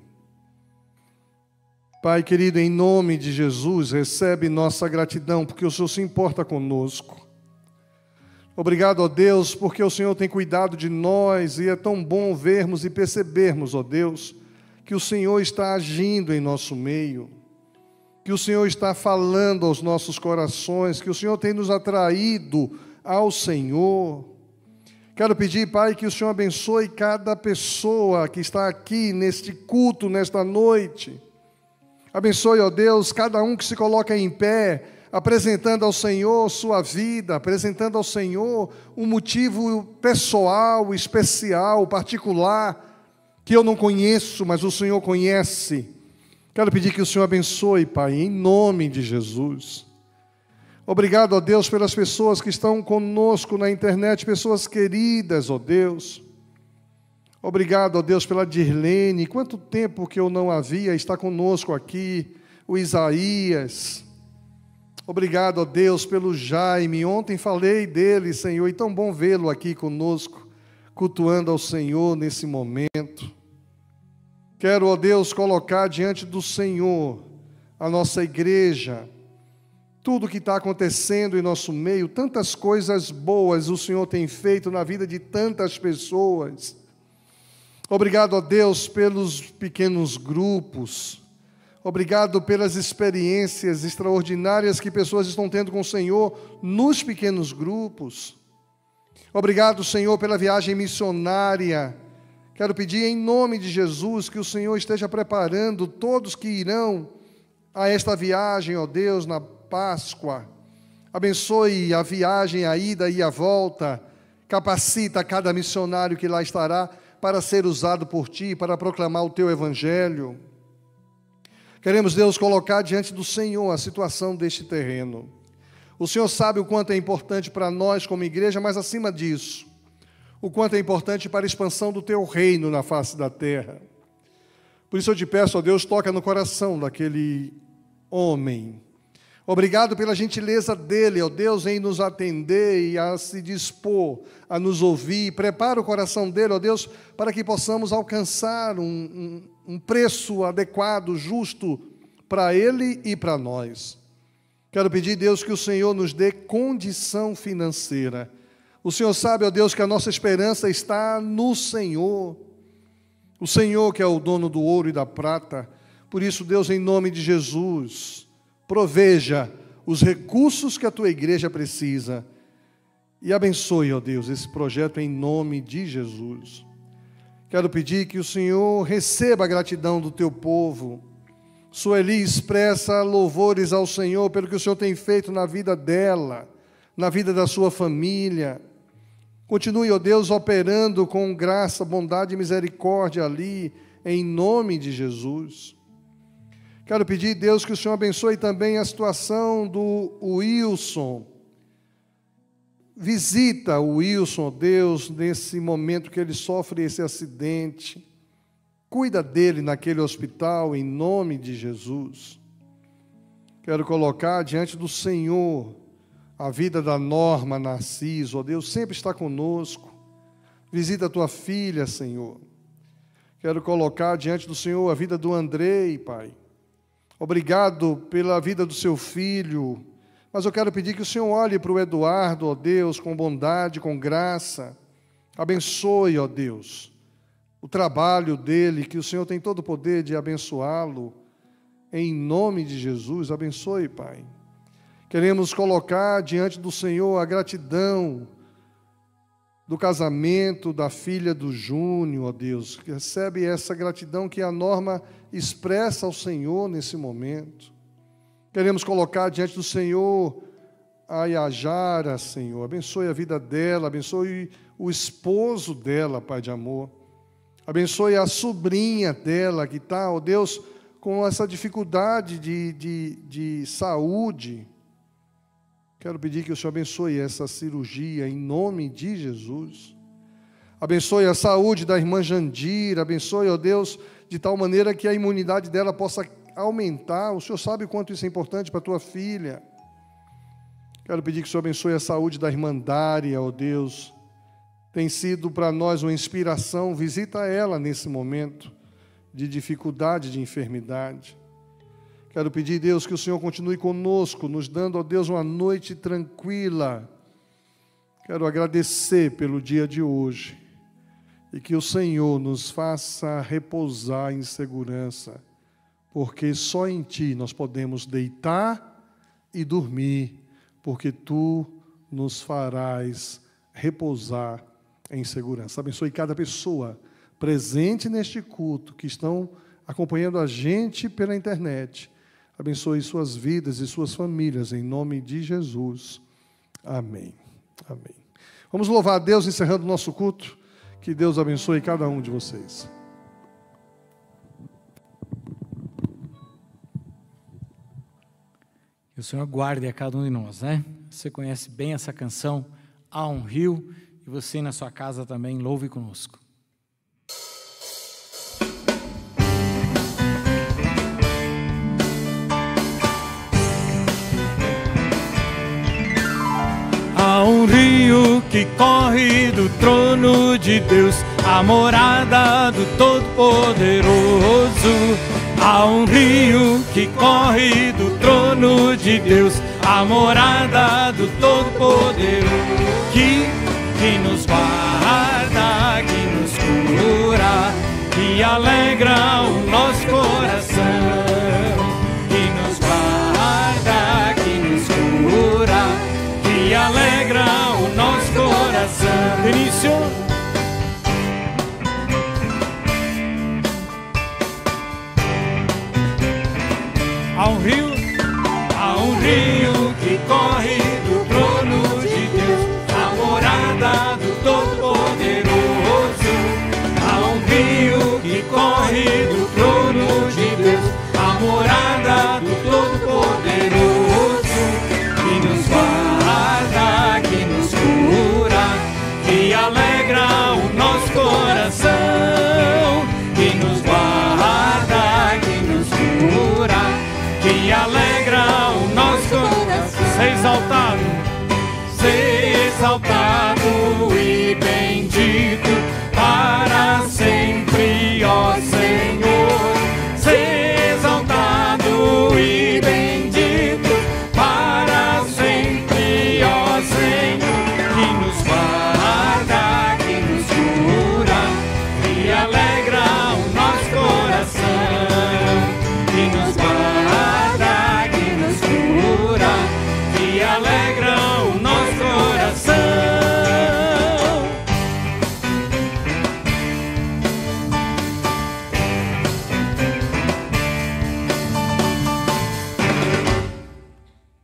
Pai querido, em nome de Jesus, recebe nossa gratidão, porque o Senhor se importa conosco. Obrigado, ó Deus, porque o Senhor tem cuidado de nós e é tão bom vermos e percebermos, ó Deus, que o Senhor está agindo em nosso meio, que o Senhor está falando aos nossos corações, que o Senhor tem nos atraído ao Senhor. Quero pedir, Pai, que o Senhor abençoe cada pessoa que está aqui neste culto, nesta noite. Abençoe, ó Deus, cada um que se coloca em pé, apresentando ao Senhor sua vida, apresentando ao Senhor um motivo pessoal, especial, particular, que eu não conheço, mas o Senhor conhece. Quero pedir que o Senhor abençoe, Pai, em nome de Jesus. Obrigado, ó Deus, pelas pessoas que estão conosco na internet, pessoas queridas, ó Deus. Obrigado, ó Deus, pela Dirlene. Quanto tempo que eu não a via, está conosco aqui, o Isaías. Obrigado, ó Deus, pelo Jaime. Ontem falei dele, Senhor, e tão bom vê-lo aqui conosco, cultuando ao Senhor nesse momento. Quero, ó Deus, colocar diante do Senhor a nossa igreja, tudo que está acontecendo em nosso meio, tantas coisas boas o Senhor tem feito na vida de tantas pessoas. Obrigado, ó Deus, pelos pequenos grupos. Obrigado pelas experiências extraordinárias que pessoas estão tendo com o Senhor nos pequenos grupos. Obrigado, Senhor, pela viagem missionária. Quero pedir em nome de Jesus que o Senhor esteja preparando todos que irão a esta viagem, ó Deus, na Páscoa. Abençoe a viagem, a ida e a volta. Capacita cada missionário que lá estará para ser usado por Ti, para proclamar o Teu Evangelho. Queremos, Deus, colocar diante do Senhor a situação deste terreno. O Senhor sabe o quanto é importante para nós como igreja, mas acima disso, o quanto é importante para a expansão do Teu reino na face da terra. Por isso eu te peço, ó Deus, toca no coração daquele homem, Obrigado pela gentileza dele, ó Deus, em nos atender e a se dispor a nos ouvir. Prepara o coração dele, ó Deus, para que possamos alcançar um preço adequado, justo para ele e para nós. Quero pedir, Deus, que o Senhor nos dê condição financeira. O Senhor sabe, ó Deus, que a nossa esperança está no Senhor. O Senhor que é o dono do ouro e da prata. Por isso, Deus, em nome de Jesus, proveja os recursos que a tua igreja precisa e abençoe, ó Deus, esse projeto em nome de Jesus. Quero pedir que o Senhor receba a gratidão do teu povo. Sueli expressa louvores ao Senhor pelo que o Senhor tem feito na vida dela, na vida da sua família. Continue, ó Deus, operando com graça, bondade e misericórdia ali, em nome de Jesus. Quero pedir, Deus, que o Senhor abençoe também a situação do Wilson. Visita o Wilson, ó Deus, nesse momento que ele sofre esse acidente. Cuida dele naquele hospital, em nome de Jesus. Quero colocar diante do Senhor a vida da Norma Narciso, ó Deus, sempre está conosco. Visita a tua filha, Senhor. Quero colocar diante do Senhor a vida do Andrei, Pai. Obrigado pela vida do seu filho, mas eu quero pedir que o Senhor olhe para o Eduardo, ó Deus, com bondade, com graça. Abençoe, ó Deus, o trabalho dele, que o Senhor tem todo o poder de abençoá-lo. Em nome de Jesus, abençoe, Pai. Queremos colocar diante do Senhor a gratidão do casamento da filha do Júnior, ó Deus. Recebe essa gratidão que a Norma expressa ao Senhor nesse momento. Queremos colocar diante do Senhor a Yajara, Senhor. Abençoe a vida dela, abençoe o esposo dela, Pai de amor. Abençoe a sobrinha dela que está, ó Deus, com essa dificuldade de saúde. Quero pedir que o Senhor abençoe essa cirurgia em nome de Jesus. Abençoe a saúde da irmã Jandira, abençoe, ó Deus, de tal maneira que a imunidade dela possa aumentar. O Senhor sabe o quanto isso é importante para a tua filha. Quero pedir que o Senhor abençoe a saúde da irmã Dária, ó Deus. Tem sido para nós uma inspiração, visita ela nesse momento de dificuldade, de enfermidade. Quero pedir, Deus, que o Senhor continue conosco, nos dando, ó Deus, uma noite tranquila. Quero agradecer pelo dia de hoje e que o Senhor nos faça repousar em segurança, porque só em Ti nós podemos deitar e dormir, porque Tu nos farás repousar em segurança. Abençoe cada pessoa presente neste culto, que estão acompanhando a gente pela internet. Abençoe suas vidas e suas famílias, em nome de Jesus. Amém. Amém. Vamos louvar a Deus, encerrando o nosso culto. Que Deus abençoe cada um de vocês. Que o Senhor guarde a cada um de nós, né? Você conhece bem essa canção, Há um Rio, e você na sua casa também louve conosco. Há um rio que corre do trono de Deus, a morada do Todo-Poderoso. Há um rio que corre do trono de Deus, a morada do Todo-Poderoso, que nos guarda, que nos cura, que alegra o nosso coração. Que nos guarda, que nos cura, que alegra o nosso coração. Início. Há um rio que corre do trono de Deus, a morada do Todo-Poderoso. Há um rio que corre do trono de Deus, a morada do Todo-Poderoso, que nos guarda, que nos cura, que alegra e bendito para sempre, ó Senhor. Seja exaltado e bendito para sempre, ó Senhor, que nos guarda, que nos cura e alegra o nosso coração, que nos guarda, que nos cura e alegra o nosso coração.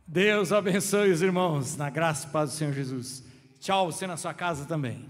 Deus abençoe os irmãos, na graça e paz do Senhor Jesus. Tchau, você na sua casa também.